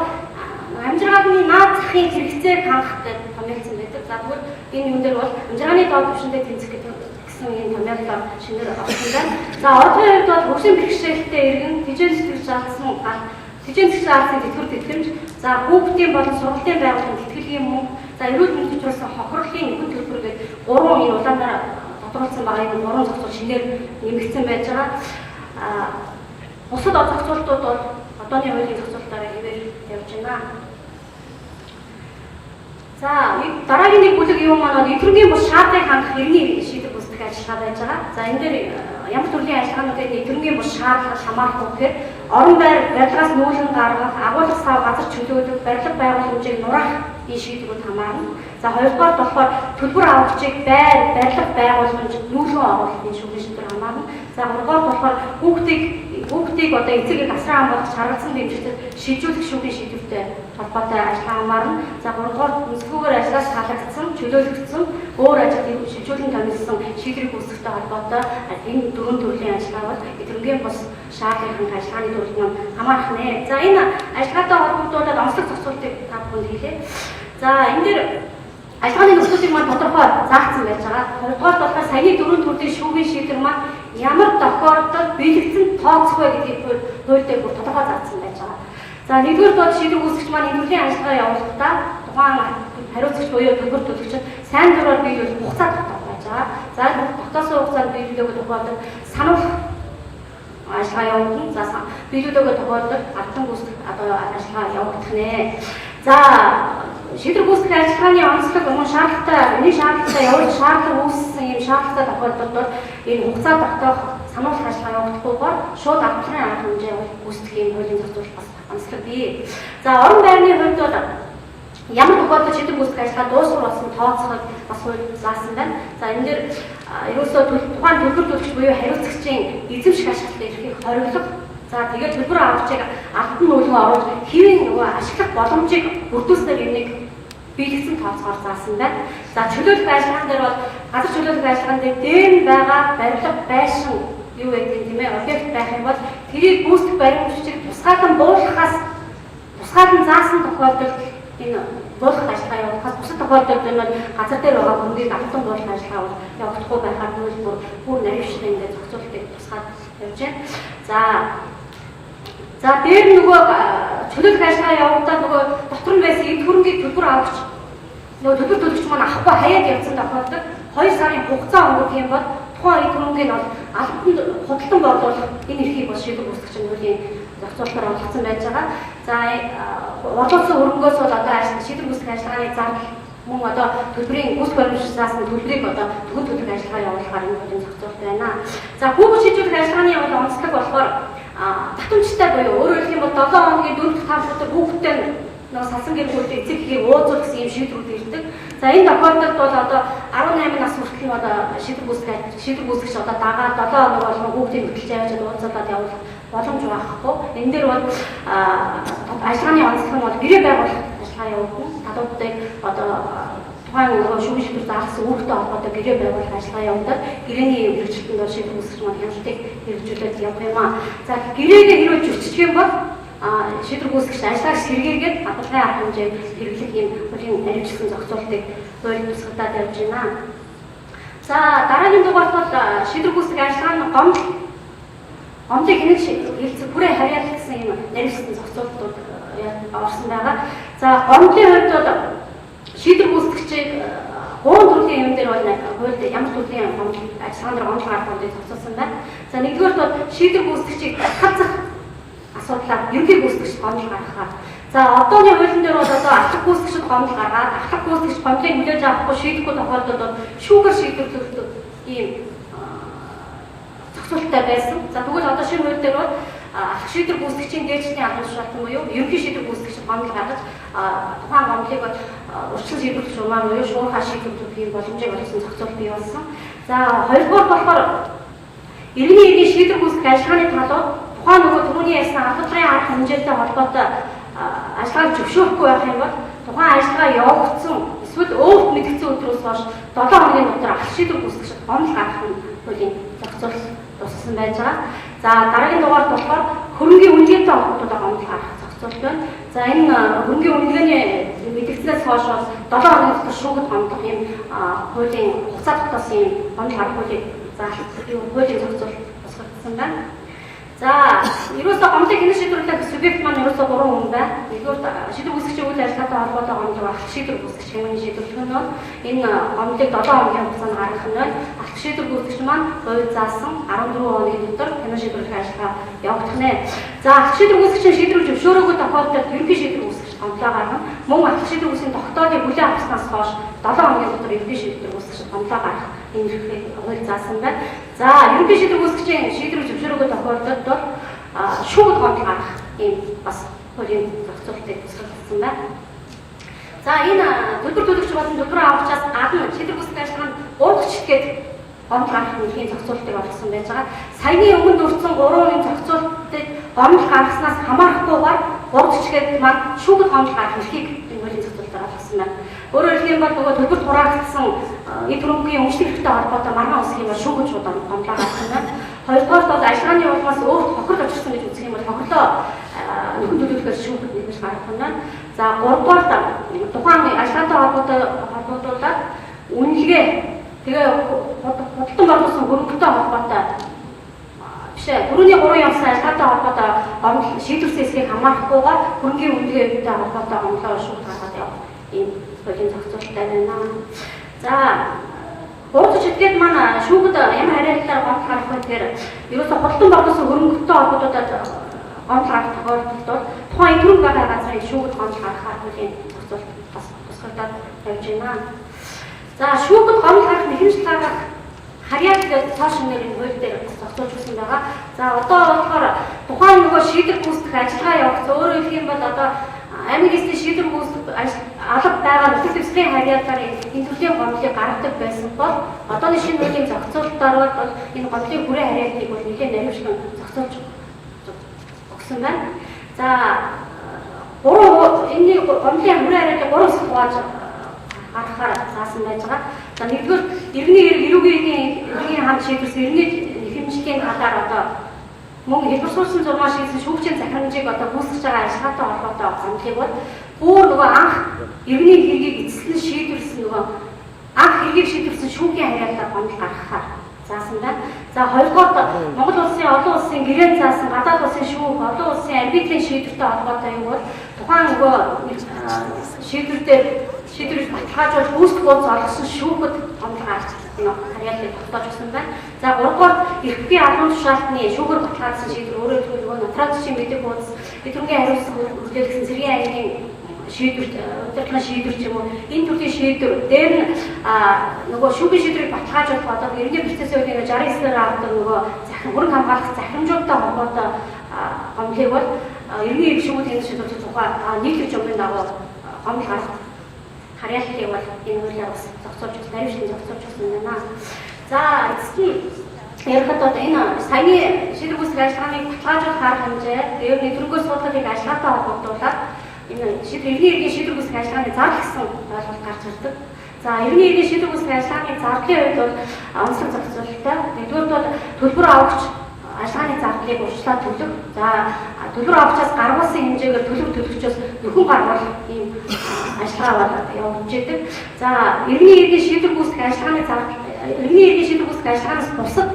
амжиргааны наад захын хэрэгцээг хангах гэдэг томьёолсон байдаг. За тэгвэл энэ юм дээр бол амжиргааны доод түвшиндээ тэнцэх гэсэн энэ томьёолоор шинээр орсон байна. За ордын хувьд бол хөгжлийн бэрхшээлтэй иргэн тэжээн сэтгэж заасан тэжээн сэтгэж заасан тэтгэвэр тэтгэмж, за хүүхдийн болон сургалтын байгууллагын тэтгэлгийн мөнгө, за эрүүл мэндэд хүрсэн хохирлын хүн төлбөр гэдэг 3 энэ улаанаар тодорхойлсон байгаа энэ 3 зохицуул шинээр нэмэгдсэн байж байгаа. Бусад зохицуултууд бол одооны хуулийн зохицуулалтаараа хэвээр явж байна. За дараагийн нэг бүлэг юм маань нэвтрэнгийн бус шаардлагыг хангах иргэний шийдвэр гүйцэтгэх ажиллагаа байж байгаа. За энэ дээр ямар төрлийн ажиллагаануудыг нэвтрэнгийн бус шаардлага хамаарах гэхээр орон байр барилгаас нүүлгэн гаргах, агуулгах сав газар чөлөөлөх, барилга байгуулах хэмжээг нураах энэ шийдвэрүүд хамаарна. За хоёрдугаар болохоор төлбөр авахчийг байр, барилга байгуулах нүүлгэн оруулах энэ шийдвэр хамаарна. За гуравдугаар болохоор хүүхдийг одоо эцэг асран амгуулах чаргалсан дэмжлэгт шийдвэрлэх шүүхийн шийдвэртэй холбоотой ажиллагаа хамаарна. За гуравдугаар үнэлгээгээр ажлаас халагдсан, чөлөөлөгдсөн, өөр ажил шийдвэрлэн томилсон шийдвэрийг үүсгэхтэй холбоотой энэ дөрвөн төрлийн ажиллагаа бол нэвтрэнгийн бус шаардлагын ажиллагааны төрөлд хамаарах нэ. За энэ ажиллагаатай холбогдуулаад онцлог зохицуултыг та бүхэнд хэлье. За энэ дээр ажиллагааны нөхцөлийг маань тодорхой заасан байж байгаа. Хоёрдугаар болохоор саяны дөрвөн төрлийн шүүхийн шийдвэр маань ямар тохиолдолд биелэгдсэн тооцох вэ гэдгийг хууль дээр бүр тодорхой заасан байж байгаа. За нэгдүгээр бол шийдвэр үүсгэж маань энэ төрлийн ажиллагаа явуулахдаа тухайн хариуцагч буюу төлбөр төлөгчид сайн дураар биелүүлэх хугацаа тогтоох байж байгаа. За тогтоосон хугацаанд биелүүлээгөө тохиолдол сануулах ажиллагаа явуулна. За биелүүлээгөө тохиолдол албан гүйцэтгэх одоо ажиллагаа явуулах нэ. За шийдвэр гүйцэтгэх ажиллагааны онцлог мөн шаардлагатай явуулах шаардлага үүссэн юм шаардлагатай тохиолдолд бол энэ хугацаа тогтоох сануулах ажиллагаа явуулахгүйгээр шууд албаны арга хэмжээ гүйцэтгэх юм хуулийн зохицуулалт бас онцлог бий. За орон байрны хувьд бол ямар тохиолдолд шийдвэр гүйцэтгэх ажиллагаа дуусгар болсон тооцоохыг бас хууль заасан байна. За энэ дээр ерөөсөө тухайн төлбөр төлөгч буюу хариуцагчийн эзэмших ашиглалтыг эрхийг хориглох. За тэгээд төлбөр авахчийг албан нүүлгэн оруулж хэвийн нөгөө ашиглах боломжийг бүрдүүлснээр юмыг биелэгдсэн тооцоогоор заасан байна. За чөлөөлөх ажиллагаан дээр бол газар чөлөөлөх ажиллагаан дээр нь байгаа барилга байшин юу гэдэг тийм ээ объект байх юм бол тэрийг гүйцэтгэх баримтчийг тусгайлан буулгахаас тусгайлан заасан тохиолдолд энэ буулгах ажиллагаа явуулахаас бусад тохиолдолд нь газар дээр байгаа хөрөнгийг албан буулгах ажиллагаа явуулахгүй байхаар бүр наривчлан ингээд зохицуултыг тусгаад явж байна. За дээр нөгөө чөлөөлөх ажиллагаа явуулаад нөгөө дотор нь байсан эд хөрөнгийг төлбөр авахч нөгөө төлбөр төлөгч маань авахгүй хаяад явсан тохиолдолд 2 сарын хугацаа өнгөрөх юм бол тухайн эд хөрөнгийг албанд худалдан борлуулах энэ эрхийг бол шийдвэр гүйцэтгэгчийн хуулийн зохицуулалтаар олгогдсон байж байгаа. За борлуулсан хөрөнгөөс бол одоо шийдвэр гүйцэтгэх ажиллагааны зардал мөн одоо төлбөрийн гүйцэтгэх баримтчаас нь төлбөрийг одоо төгөл төлөх ажиллагаа явуулахаар энэ хуулийн зохицуулалт байна. За хүүхэд шийдвэрлэх ажиллагааны бол онцлог болохоор татамжтай буюу өөрөөр хэлэх юм бол 7 хоногийн 4-5 сард хүүхдтэй нөгөө салсан гэр бүлтэй эцэг эхийг ууцуул гэсэн юм шийдвэрүүд ирдэг. За энэ тохиолдолд бол одоо 18 нас хүртэл нь одоо шийдвэр гүйцэтгэгч одоо дагаад 7 хоног болгон хүүхдийн хөдөлж явж ууцуулаад явуулах боломж байхгүй. Энэ дээр бол ажиллагааны онцлог нь бол гэрээ байгуулах ажиллагаа явуулна. Талуудыг одоо тухайн нөгөө шүүхийн шийдвэр заасан хүүхдэд холбоотой гэрээ байгуулах ажиллагаа явуулдаг. Гэрээний хэрэгжилтэнд бол шийдвэр гүйцэтгэгч маань хяналтыг хэрэгжүүлээд явах юм аа. За гэрээгээ хэрвээ зөрчиж юм бол шийдвэр гүйцэтгэгч ажиллагч сэргээгээд хадгалгын арга хэмжээ хэрэглэх юм хуулийн наривчлсан зохицуултыг хууль тусгадаад явж байна. За дараагийн дугаарт бол шийдвэр гүйцэтгэх ажиллагааны гомдлыг хянах хэлцэг бүрээ харьяалах гэсэн юм наривчлсан зохицуултууд орсон байгаа. За гомдлын хувьд бол шийдвэр гүйцэтгэгчийг 3 төрлийн юм дээр бол хуульд ямар төрлийн ажиллагааны гомдол гаргах гэдэг зохицуулсан байна. За нэгдүгээр бол шийдвэр гүйцэтгэгчийг татгалзах асуудлаар ерөнхий гүйцэтгэгч гомдол гаргахаар. За одооны хуулийн дээр бол одоо ахлах гүйцэтгэгчд гомдол гаргаад ахлах гүйцэтгэгч гомдлыг хүлээж авахгүй шийдэхгүй тохиолдолд бол шүүгээр шийдвэрлэх ийм зохицуулттай байсан. За тэгвэл одоо шинэ хууль дээр бол шийдвэр гүйцэтгэгчийн дээдсийн албан тушаалтан буюу ерөнхий шийдвэр гүйцэтгэгч гомдол гаргаж тухайн гомдлыг урьдчилан шийдвэрлэх юмар буюу шуурхай шийдвэрлэх боломжийг олгосон зохицуул бий болсон. За хоёрдугаар болохоор иргэний иргэн шийдвэр гүйцэтгэх ажиллагааны талууд тухайн нөгөө түрүүний ярьсан албатрын арга хэмжээтэй холбоотой ажиллагааг зөвшөөрөхгүй байх юм бол тухайн ажиллагаа явагдсан эсвэл өөрт мэдгэцэн өдрөөс хойш 7 хоногийн дотор аль шийдвэр гүйцэтгэж гомдол гаргах нь хуулийн зохицуул туссан байж байгаа. За дараагийн дугаард болохоор хөрөнгөний үнэлгээтэй холбоотой гомдол гаргах зохицуул байна. За энэ хөрөнгөний үнэлгээний мэдгэцнээс хойш 7 хоногийн дотор шүүгд гомдох юм хуулийн хугацаа тогтоосон юм гомдол гаргах хуулийг хуулийн зохицуул тусгагдсан байна. За ерөөсөө гомдлыг хэн шийдвэрлэх субъект маань ерөөсөө 3 хүн байна. Нэгдүгээр шийдвэр гүйцэтгэгчийн үйл ажиллагаатай холбоотой гомдол авах шийдвэр гүйцэтгэгч хэмжээний шийдвэрлэх нь энэ гомдлыг 7 хоногийн хугацаанд гаргах нь авах шийдвэр гүйцэтгэгч маань хувь заасан 14 хоногийн дотор хэмжээ шийдвэрлэх ажиллагаа явагдах нэ. За авах шийдвэр гүйцэтгэгчийн шийдвэр зөвшөөрөөгүй тохиолдолд ерөнхий шийдвэр гүйцэтгэгч гомдлоо гаргана. Мөн авах шийдвэр гүйцэтгэгчийн тогтоолыг бүлээн авснаас хойш 7 хоногийн дотор ерөнхий шийдвэр гүйцэтгэгч гомдлоо гаргах энэ хувь заасан байна. За ерөнхий шийдвэр гүйцэтгэгчийн шийдвэр зөвшөөрөөгүй тохиолдолд шүүгд гомдол гаргах ийм бас хуулийн зохицуултыг тусгагдсан байна. За энэ төлбөр төлөгч болон төлбөр авахчаас гадна шийдвэр гүйцэтгэх ажиллагаанд уудагчдгээд гомдол гаргах нөлөөний зохицуултыг олгосон байж байгаа. Саяны өмнө дурдсан 3 зохицуултыг гомдол гаргаснаас хамаарахгүйгээр уудагчдгээд маань шүүгд гомдол гаргах нөлөөийг энэ хуулийн зохицуултаар олгосон байна. Өөрөөр хэлэх юм бол нөгөө төлбөр хураагдсан эд хөрөнгөний өмчлөх хэрэгтэй холбоотой маргаан усах юм бол шүүгд шууд гомдол гаргах юм байна. Хоёрдугаар бол ажиллагааны улмаас өөрт хохирол учирсан гэж үзэх юм бол хохирлоо нөхөн төлөвлөхөөс шүүхэд нэгж гаргах нь. За гуравдугаар тухайн ажиллагаатай холбоотуулаад үнэлгээ тэгээ худалдан борлуулсан хөрөнгөтэй холбоотой биш ээ түрүүний 3 явсан ажиллагаатай холбоотой гомдол шийдвэрсэн эсхийг хамаарахгүйгээр хөрөнгөний үнэлгээтэй холбоотой гомдлоо шүүхэд гаргаад явах ийм хуулийн зохицуулттай байна. За уудагч эдгээд маань шүүгд ямар хариалтаар гомдол гаргах вэ гэхээр ерөөсө худалдан борлуулсан хөрөнгөтэй холбоотойд гомдол гаргах тохиолдолд тухайн төрөв байгаа газрын шүүгд гомдол гаргахаар хуулийн зохицуулт бас тусгагдаад явж байна. За шүүгд гомдол гаргах нэхэмж гаргах харьяал гэдэг цааш нэрийн хууль дээр зохицуулж өгсөн байгаа. За одоо болохоор тухайн нөгөө шийдвэр гүйцэтгэх ажиллагаа явагдсан. Өөрөөр хэлэх юм бол одоо амиг эсний шийдвэр гүйцэтгэх алба байгаа нөхцөл дэвсгэрийн харьяалаар энэ төрлийн гомдлыг гаргадаг байсан бол одооны шинэ хуулийн зохицуултаар бол энэ гомдлын хүрээ харьяалыг бол нэлээд наривчлан зохицуулж өгсөн байна. За энэ гомдлын хүрээ харьяалыг 3 хэсэг хувааж гаргахаар заасан байж байгаа. За нэгдүгээр иргэний эрүүгийн хамт шийдвэрсэн иргэний хэмжээний талаар одоо мөн хэлбэрсүүлсэн зурмаа шийдсэн шүүгчийн захирамжийг одоо гүйцэтгэж байгаа ажиллагаатай холбоотой гомдлыг бол бүр нөгөө анх иргэний хэргийг эцэслэн шийдвэрлсэн нөгөө анх хэргийг шийдвэрлсэн шүүхийн харьяалаар гомдол гаргахаар заасан байна. За хоёрдугаар Монгол улсын олон улсын гэрээнд заасан гадаад улсын шүүх олон улсын арбитрийн шийдвэртэй холбоотой юм бол тухайн нөгөө шийдвэрийг баталгаажуулж үүсэх ууц олгосон шүүхэд гомдол гаргах харьяалыг тогтоож өгсөн байна. За гуравдугаар эрхний албан тушаалтны шүүгээр баталгаажсан шийдвэр өөрөөр хэлбэл нөгөө нотариусийн мэдээ хуудас эдгэргийн хариуцлага хүлээлгсэн цэргийн аймгийн шийдвэр удирдлагын шийдвэр ч юм уу энэ төрлийн шийдвэр дээр нь нөгөө шүүхийн шийдвэрийг баталгаажуулах одоо иргэний процессын үеийн 69-ээр авдаг нөгөө хөрөнгө хамгаалах захирамжуудтай холбоотой гомдлыг бол иргэний эрх шүүгүүд энэ шийдвэрт тухай нийтлэг журмын дагуу гомдол гаргах харьяаллыг бол энэ хуулиар бас зохицуулж наривчлан зохицуулж өгсөн байна. За эцэст нь ярихад одоо энэ саяны шийдвэр гүйцэтгэх ажиллагааны баталгаажуулах арга хэмжээ дээр нэвтрүүлгээр суудлыг ажиллагаатай холбогдуулаад энэ иргэний эргийн шийдвэр гүйцэтгэх ажиллагааны зардал гэсэн ойлголт гарч ирдэг. За иргэний эргийн шийдвэр гүйцэтгэх ажиллагааны зардлын хувьд бол онцлог зохицуулалттай. Нэгдүгээр бол төлбөр авагч ажиллагааны зардлыг урьдчилан төлөх. За төлбөр авагчаас гаргуулсан хэмжээгээр төлөв төлөгчөөс нөхөн гаргуулах ийм ажиллагаа явуулж байдаг. За иргэний эргийн шийдвэр гүйцэтгэх ажиллагааны зардал иргэний эргийн шийдвэр гүйцэтгэх ажиллагаанаас бусад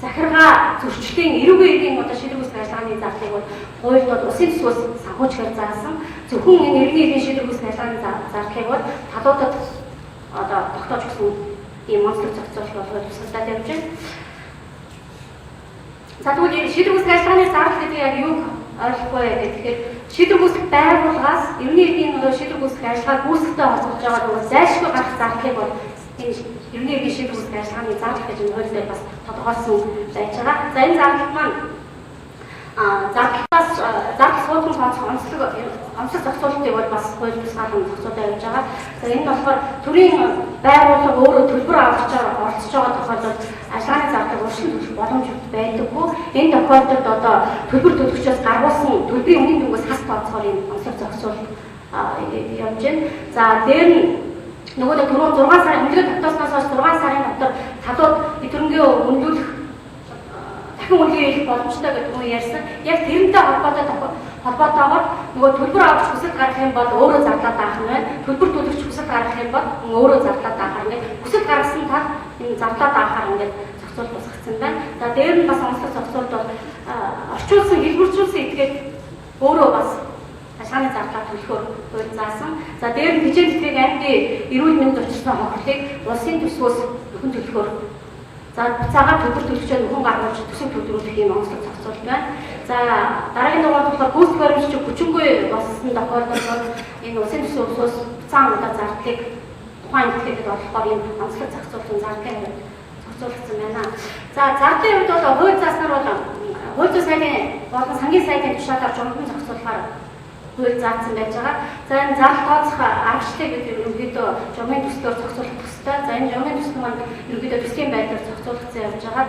захиргаа зөрчлийн эрүүгийн эргийн одоо шийдвэр гүйцэтгэх ажиллагааны зардлыг бол хуульд бол улсын төсвөөс санхүүжгээр заасан. Зөвхөн энэ иргэний эргийн шийдвэр гүйцэтгэх ажиллагааны зардлыг бол талуудад одоо тогтоож өгсөн ийм онцлог зохицуулалт болгож тусгагдаад явж байна. За тэгвэл шийдвэр гүйцэтгэх ажиллагааны зардал гэдэг яг юу ойлгохгүй байдаг. Тэгэхээр шийдвэр гүйцэтгэх байгууллагаас иргэний эргийн шийдвэр гүйцэтгэх ажиллагааг гүйцэтгэхтэй холбож байгаа нөгөө зайлшгүй гарах зардлыг бол энэ иргэний эргийн шийдвэр гүйцэтгэх ажиллагааны зардал гэж хуулиар бас тодорхойлсон байж байгаа. За энэ зардал маань зардал суудан сонцох онцлог зохицуултыг бол бас хууль бусгаалan зохицуулаад явж байгаа. За энэ болохоор төрийн байгууллага өөрөө төлбөр авч оролцож байгаа тохиолдолд ажиллагааны зардлыг урьдчилан төлөх боломж байдаггүй. Энэ тохиолдолд одоо төлбөр төлөгчөөс гаргуулсан төлбөрийн үнийн дүнгээс хас тооцоогоор энэ онцлог зохицуулалт явж байна. За дээр нь нөгөө түрүүн 6 сарын үнэлгээ тогтоосноос хойш 6 сарын дотор талууд эдгэрэнгээ үнэлүүлэх дахин үнэлгээ хийх боломжтой гэдэг нь ярьсан. Яг тэрнтэй холбоотойгоор нөгөө төлбөр авах хүсэлт гаргах юм бол өөрөө зарлаад авах нь байна. Төлбөр төлөгч хүсэлт гаргах юм бол өөрөө зарлаад авах ингээд хүсэлт гаргасан тал энэ зарлаад авахаар ингээд зохицуул босгоцсон байна. За дээр нь бас онцлог зохицуулт бол орчуулсан хэлбэрчүүлсэн этгээд өөрөө бас ашааны зардлаа төлөхөөр хууль заасан. За дээр нь хичээл тэтгэх аймгийн эрүүл мэнд зочдсон хохирлыг улсын төсвөөс нөхөн төлөхөөр за цагаат төлбөр төлөгчөд нөхөн гаргуулж төсөв төлрүүлэх юм онцлог зохицуулт байна. За дараагийн дугаард болохоор гүйцэтгэх баримтч хүчингүй болсон тохиолдолд энэ улсын төсвөөс цаана удаа зардлыг тухайн этгээдэд олохоор энэ онцлог зохицуултын зардлыг зохицуулсан байна. За зардлын хувьд бол хууль зааснаар бол хууль зүйн сайдын болон сангийн сайдын тушаалаар журмын зохицуулахаар хууль заасан байж байгаа. За энэ зардал тооцох аргачлалыг бид ерөнхийдөө журмын төслөөр зохицуулах ёстой. За энэ журмын төсөл маань ерөнхийдөө төслийн байдлаар зохицуулагдсан явж байгаа.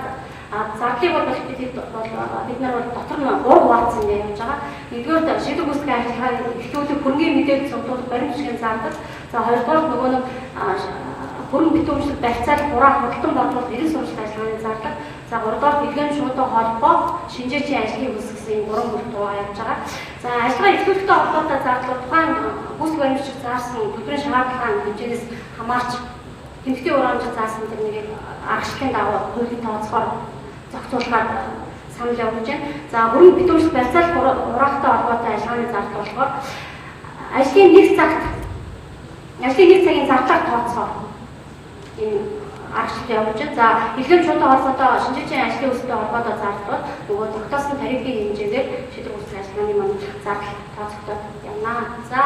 Зардлыг бол бид нар бол дотор нь 3 хуваацсан явж байгаа. Нэгдүгээр шийдвэр гүйцэтгэх ажиллагааг эхлүүлэх хөрөнгөний мэдээлэл цуглуулах баримт бичгийн зардал. За хоёрдугаар нөгөө нэг хөрөнгө битүүмжлэг барьцаал хураах худалдан бодлуулалт эрен сурвалжлалт ажиллагааны зардал. За 3-р дэлгэн шуудан холбоо шинжээчийн ажлыг үүсгэсэн 3 бүрт хуваа явж байгаа. За ажиллагаа эхлүүлэхтэй холбоотой зардал тухайн гүйцэтгэх баримтч заасан төлбөрийн шаардлагын хэмжээс хамаарч тэмдэгтийн урамж заасан тэр нэг аргачлалын дагуу хуулийн тооцоогоор зохицуулахаар санал явуулж байна. За хөрөнгө битүүмжлэг барьцаал хураахтай холбоотой ажиллагааны зардал болохоор ажлын нэг цагийн зардлаар тооцоогоор энэ аргачлал явуулж байна. За хэлгэм шуудан холбоотой шинжээчийн ажлын үстэй холбоотой зардал нөгөө тогтоосон тарифын хэмжээгээр шийдвэр гүйцэтгэх ажиллагааны маань зардал тооцогдоод явна. За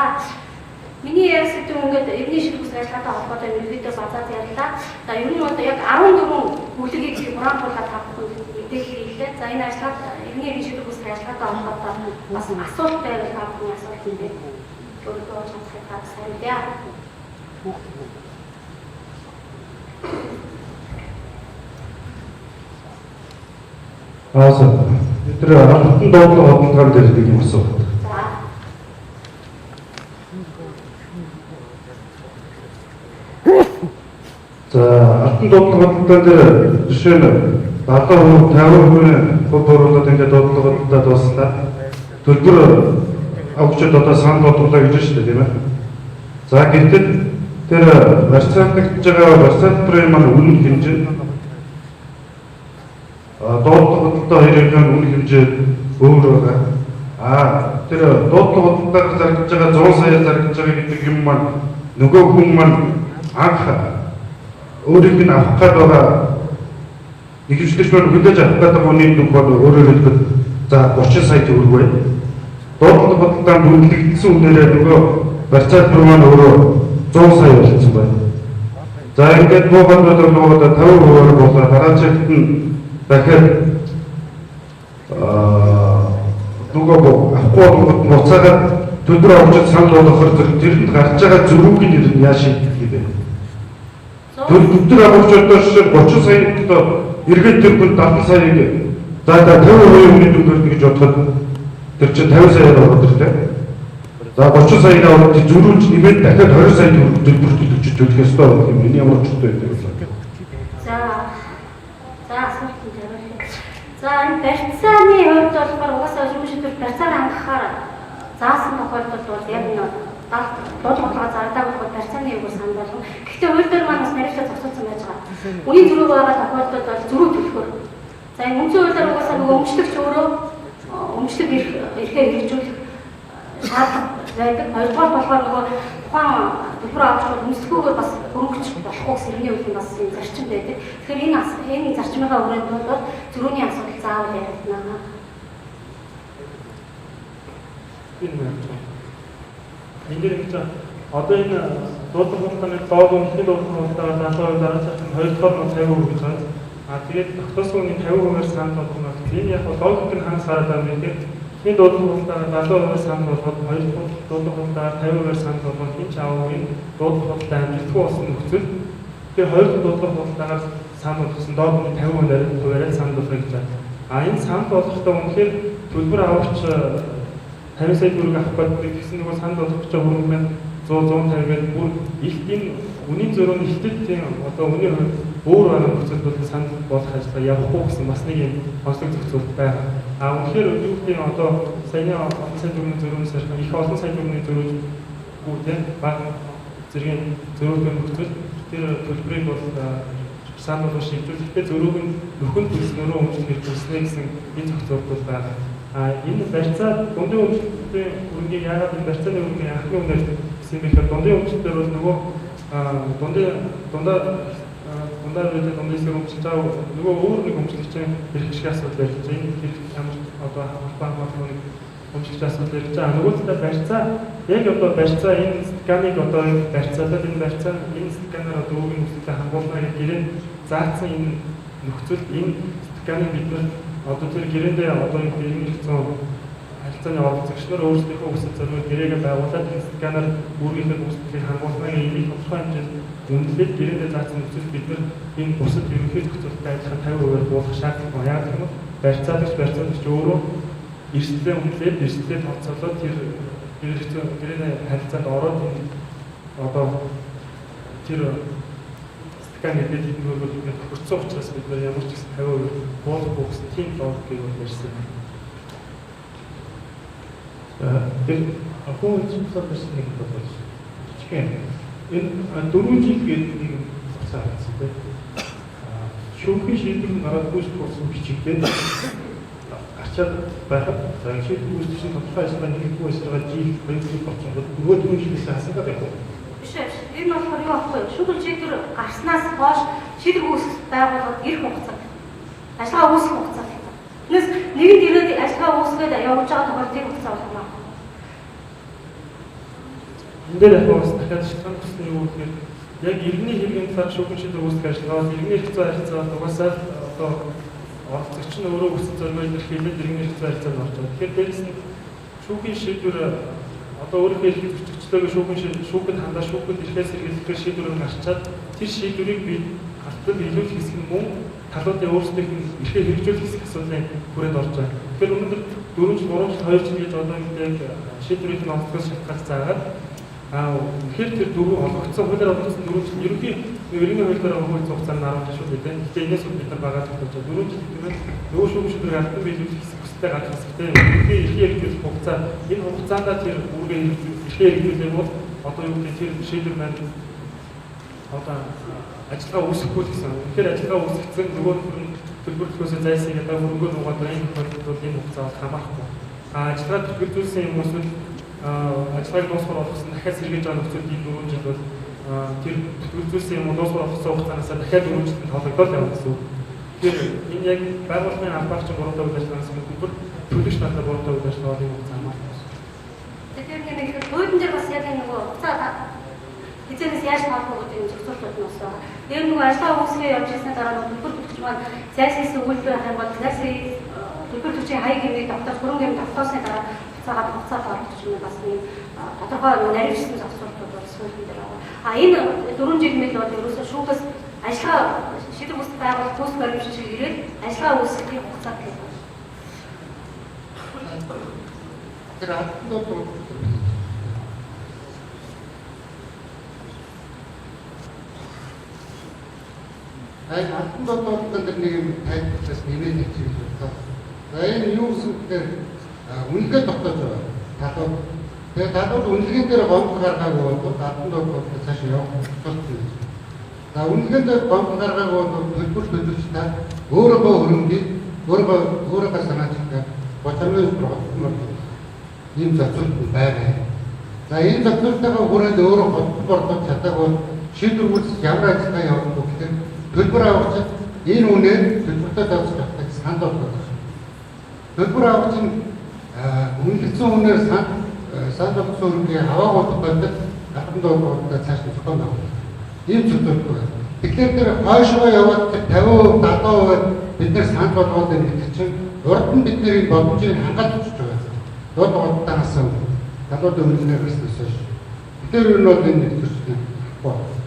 миний ярьж сэдв ингээд эртний шийдвэр гүйцэтгэх ажиллагаатай холбоотой ерөнхийдөө базаад ярьлаа. За ер нь одоо яг 14 бүлэгийг хураамжуулаад тавьсан мэдээлэл хийлээ. За энэ ажиллагаа эртний шийдвэр гүйцэтгэх ажиллагаатай холбоотой бас асуулт байвал тавхны асуулт юм байна. Өөрөөр хэлбэл сайн дээ. тэр хатан доотлого бодлогоор дээр нэг юм асуух. За хатан доотлого бодлогоор дээр жишээ нь 70%, 50% хувь оруулаад ингээд доотлого бодлогоо дууслаа. Төлбөр авчид одоо санал бодлоо гэж шүү дээ тийм ээ. За гэтэл тэр барьцаалагдж байгаа барьцаалбарын маань үнэ хэмжээ доотлого бодлоо хоёрын үнэ хэмжээ өөр байгаа. Тэр доотлого бодлоор зарагдж байгаа 100 сая зарагдж байгаа гэдэг юм маань нөгөө хүн маань анх өөрийг нь авах гээд байгаа нэгжлэгч маань хүлээж авах гээд байгаа үнийн дүг бол өөрөөр хэлбэл за 30 сая төгрөг бай. Доотлого бодлоор үнэлэгдсэн үнээрээ нөгөө барьцаалбар маань өөрөө 100 сая болсон байна. За ингээд буугаад нөгөө 50% болоо дараачихт нь дахиад нөгөө авахгүй буцаагаад төлбөр авч санал болгохоор тэрэнд гарч байгаа зөрүүгийн нэр нь яаж шийдэх юм бэ? Төлбөр авч одоо 30 саяд эргээд тэр хүн 70 саяг за 50% үнийн дүнгээр гэж бодоход тэр чинь 50 саяар ороод ирлээ. За 30 саяг аваад зөрүүлж нэмээд дахиад 20 сая төлбөр төлөвч төлөх ёстой юм. Энэ ямар чухал байдаг вэ? За энэ барьцааны хувьд болохоор угаасаа шүүмжлэл барьцааг хангахаар заасан тохиолдолд бол яг нь доотлого зардаагүй бол барьцааны юугаар санал болгоно. Гэхдээ хууль дээр маань бас нарийнхаа зохицуулсан байж байгаа. Үнийн зөрүү байгаа тохиолдолд бол зөрүү төлөхөөр. За энэ үндсэн хуулиар угаасаа нөгөө өмчлөгч өөрөө өмчлөг ирэхээр хэрэгжүүлэх шаардлага байдаг. Хоёрдугаар болохоор нөгөө тухайн төлбөр авч өмсгөөгээр бас хөрөнгөч болохгүй гэсэн иргэний үйл нь бас энэ зарчим байдаг. Тэгэхээр энэ зарчмынхаа хүрээнд бол зөрүүний асуудал заавал яригдана. Ингээд одоо энэ дуудлага хугацааны доод үнэлгээ дуудлага хугацаага заасан дараачих нь 2 дугаар нь 50% гэж байна. Тэгээд тогтоосон үний 50%-аар санал болгох нь бол энэ яг логик нь ханаас хараад байгаа юм хэрэг энэ дуудлага хугацаанд 70% санал болгоод хоёр дахь дуудлага хугацаанд 50%-аар санал болгоод энэ ч аавын дуудлага хугацаанд амжилтгүй болсон нөхцөл тэгэхээр хоёр дахь дуудлага хугацаагаар санал болгосон доод нь 50%-аар санал болгох гэж байна. Энэ санал болгохдоо үнэхээр төлбөр авахч 50 сая төгрөг авах гэдэг гэсэн нэг санал болгох гэж байгаа хүн 100 150 гэдэг бүр их тийм үнийн зөрүүний хитэд тийм одоо үнийн өөр байгаа нөхцөлд бол санал болгох ажил явахгүй гэсэн бас нэг юм онцлог зохицуулт байна. Үнэхээр юу гэдэг нь одоо саяны олон сая төгрөгийн зөрүүнээс их олон сая төгрөгийн зөрүүгүү тийм баг зэргийн зөрүүгийн нөхцөл тэр төлбөрийг бол санал болгох шийдвэрлэхдээ зөрүүг нь нөхөн төлснөөрөө өмчлөх хэрэгжүүлснэ гэсэн энэ зохицуулт бол байна. Энэ барьцаа дундын өмчлөлтийн үргийг яагаад энэ барьцааны үргийн анхны үнээр гэсэн юм бэ? Дундын өмчлөлтөөр бол нөгөө дундаа үедээ дундын хэсэг өмчлөж байгаа нөгөө өөр нэг өмчлөгч хэрэг шиг асуудал ярьж байгаа. Энэ хэрэг ямар одоо хамгаалах өмчлөгч асуудал ярьж байгаа. Нөгөө талаа барьцаа яг одоо барьцаа энэ сканыг одоо барьцаалаад энэ барьцаа энэ сканаар одоо өөрийн нөхцөлөд хангуулна гэх гэрээ заасан энэ нөхцөл энэ сканыг бид нар одоо тэр гэрээндээ одоо энэ хэрэгцээ харилцааны оролцогч нар өөрсдийнхөө хүсэл зорилгыг гэрээгээ байгуулад энэ сканаар өөрийнхөө нөхцөлийг хангуулна гэх ийм тодорхой хэмжээнд үнэлээд гэрээндээ заасан нөхцөл бид нар энэ бусад ерөнхий зохицуулалттай адилхан 50% буулгах шаардлага байна. Яг гэвэл барьцаалагч өөрөө эрсдлээ үнэлээд эрсдлээ тооцоолоод тэр гэрээний харилцаанд ороод одоо тэр скан гэдэг хэдэн хөрвөл тохирцсон учраас бид нар ямар ч гэсэн 50% буулгах гэсэн тийм логикийг барьсан. Тэр ахуйн зөвлөсөн нэг бодлоо. Тэгэхээр энэ 4 жил гэдэг нэг хугацаа байсан тийм. Шүүхийн шийдвэр гараад гүйцэтгэх болсон бичигдээд гарчаад байхад шийдвэр гүйцэтгэх тодорхой ажиллагаа нэггүй ажиллагаа жил 2 жил болчиход нөгөө жилээс хасаад байх уу? Биш ээ. Энэ болохоор юу аахгүй юу? Шүүхийн шийдвэр гарснаас хойш шийдвэр гүйцэтгэх байгууллагад ирэх хугацаа. Ажиллагаа үүсгэх хугацаа. Тэрнээс нэгэн ирээд ажиллагаа үүсгээд явж байгаа тохиолдолд хугацаа болно. Энэ дээр яг бас дахиад шалтгаан тусны юу гэхээр яг иргэний хэргийн талаар шүүхэн шийдвэр үүсгэх ажиллагаа иргэний хэрэгцээ харилцаа угаасаа одоо оролцогч нь өөрөө хүсэл зорилгоо илэрхийлээд иргэний хэрэгцээ харилцаанд орж байгаа. Тэгэхээр дээрээс нь шүүхийн шийдвэр одоо өөрийнхөө эрхийг зөрчигчлөөгүй шүүхэд хандаа шүүхэд ирэхээс эргэлзэхээр шийдвэр гарчаад тэр шийдвэрийг би халтад илүүлэх хэсэг нь мөн талуудын өөрсдийнх нь эрхээ хэрэгжүүлэх хэсэг асуудлын хүрээнд орж байгаа. Тэгэхээр өнөөдөр 4 жил 3 жил 2 жил гэж одоо ингээд шийдвэрийг нь онцгой шалтгаалж заагаад тэгэхээр тэр дөрөв олгогдсон хуулиар олгогдсон 4 жил ерөнхий хуулиар хууль хугацаанд 10 жил шүү дээ. Гэхдээ энэс бид нар багаж тогтоож байгаа 4 жил гэвэл нөгөө шүүх шийдвэр халтад биелүүлэх хэсэг хүсэлтэй гарах хэсэгтэй ерөнхий хэрэгжүүлэх хугацаа энэ хугацаанд тэр үүргээ хэрэгжүүлэх бол одоо юу гэдэг тэр шийдвэр маань одоо ажиллагаа үүсэхгүй гэсэн. Тэгэхээр ажиллагаа үүсгэсэн нөгөө төлбөрлөхөөс зайлсхийж одоо хөрөнгөө нугаад энэ тохиолдолд энэ хугацаанд хамаахгүй. Ажиллагаа төлөвлөсөн юм уу ажиллагааг дуусгах болсон дахиад сэргээж байгаа нөхцөлд энэ 4 жил бол тэр төлөвлөсөн юм дуусгах болсон хугацаанаас дахиад 4 жилд тоологдол явна гэсэн. Тэгэхээр энэ яг байгууллагын албаарч 3 давуу ажиллагаанаас төлбөр төлөгч надад 3 давуу ажиллагааны хугацаа хамаарна. Тэгэхээр нэг хуучин дээр бас яг нэг хугацаа хизээс яаж таахгүй гэдэг нь зөвхөн нь болсон. Тэр нэг ажиллагаа үүсгээ явж ирсний дараа төлбөр төлөгч маань зайлсхийс өгүүлбэр авах юм бол зайлсхий төлбөр төлөгчийн хаяг хэмжээг давтаж 3 гэм давтаасны дараа хугацаа тоологч нь бас нэг тодорхой наривчсан зохицуултууд бол сүүлийн дээр байгаа. Энэ 4 жил мэл бол ерөөсөө шүүхээс ажиллагаа шийдвэр үүсгэх байгууллага төс баримт шиг ирээд ажиллагаа үүсгэхийн хугацаа гэх юм. Тэр хатнууд хатан дотоод нэг юм тайлбарлаж нэмээд хэлчих юм байна. Энэ юу гэсэн гэхээр үнэлгээ тогтоож байгаа. Талууд. Тэгээд талууд үнэлгээнд дээр гомдол гаргаагүй бол хатан дотоод цааш явах боломжтой. За үнэлгээнд дээр гомдол гаргаагүй бол төлбөр төлөвчтэй өөрөөгөө хөрөнгөний өөрөөгөө санаачтай бочмын программаар ийм зохицуулт байгаа. За энэ зохицуултаа хүрээд өөрөө хөтөлбөр бодож чадаагүй шийдвэр үүсгэх ямар ажиллагаа явуулах вэ гэхээр төлбөр авахч энэ үнээр төлбөртэй давж явах санал болгох. Төлбөр авахч үнэлсэн үнээр санал болгосон үнээр аваагүй тохиолдолд хатан дотоод цааш зохион байгуулах. Ийм зөвлөлт байна. тэгэхээр тэр хойшоо яваад 50%, 70% бид нар санал болгоод байна гэдэг чинь урд нь бид нэр боломжийг хангаж өгч байгаа. Доод удаагаас залууд өмнөнөөс хойш. Тэр нь бол энэ нэг зүйл.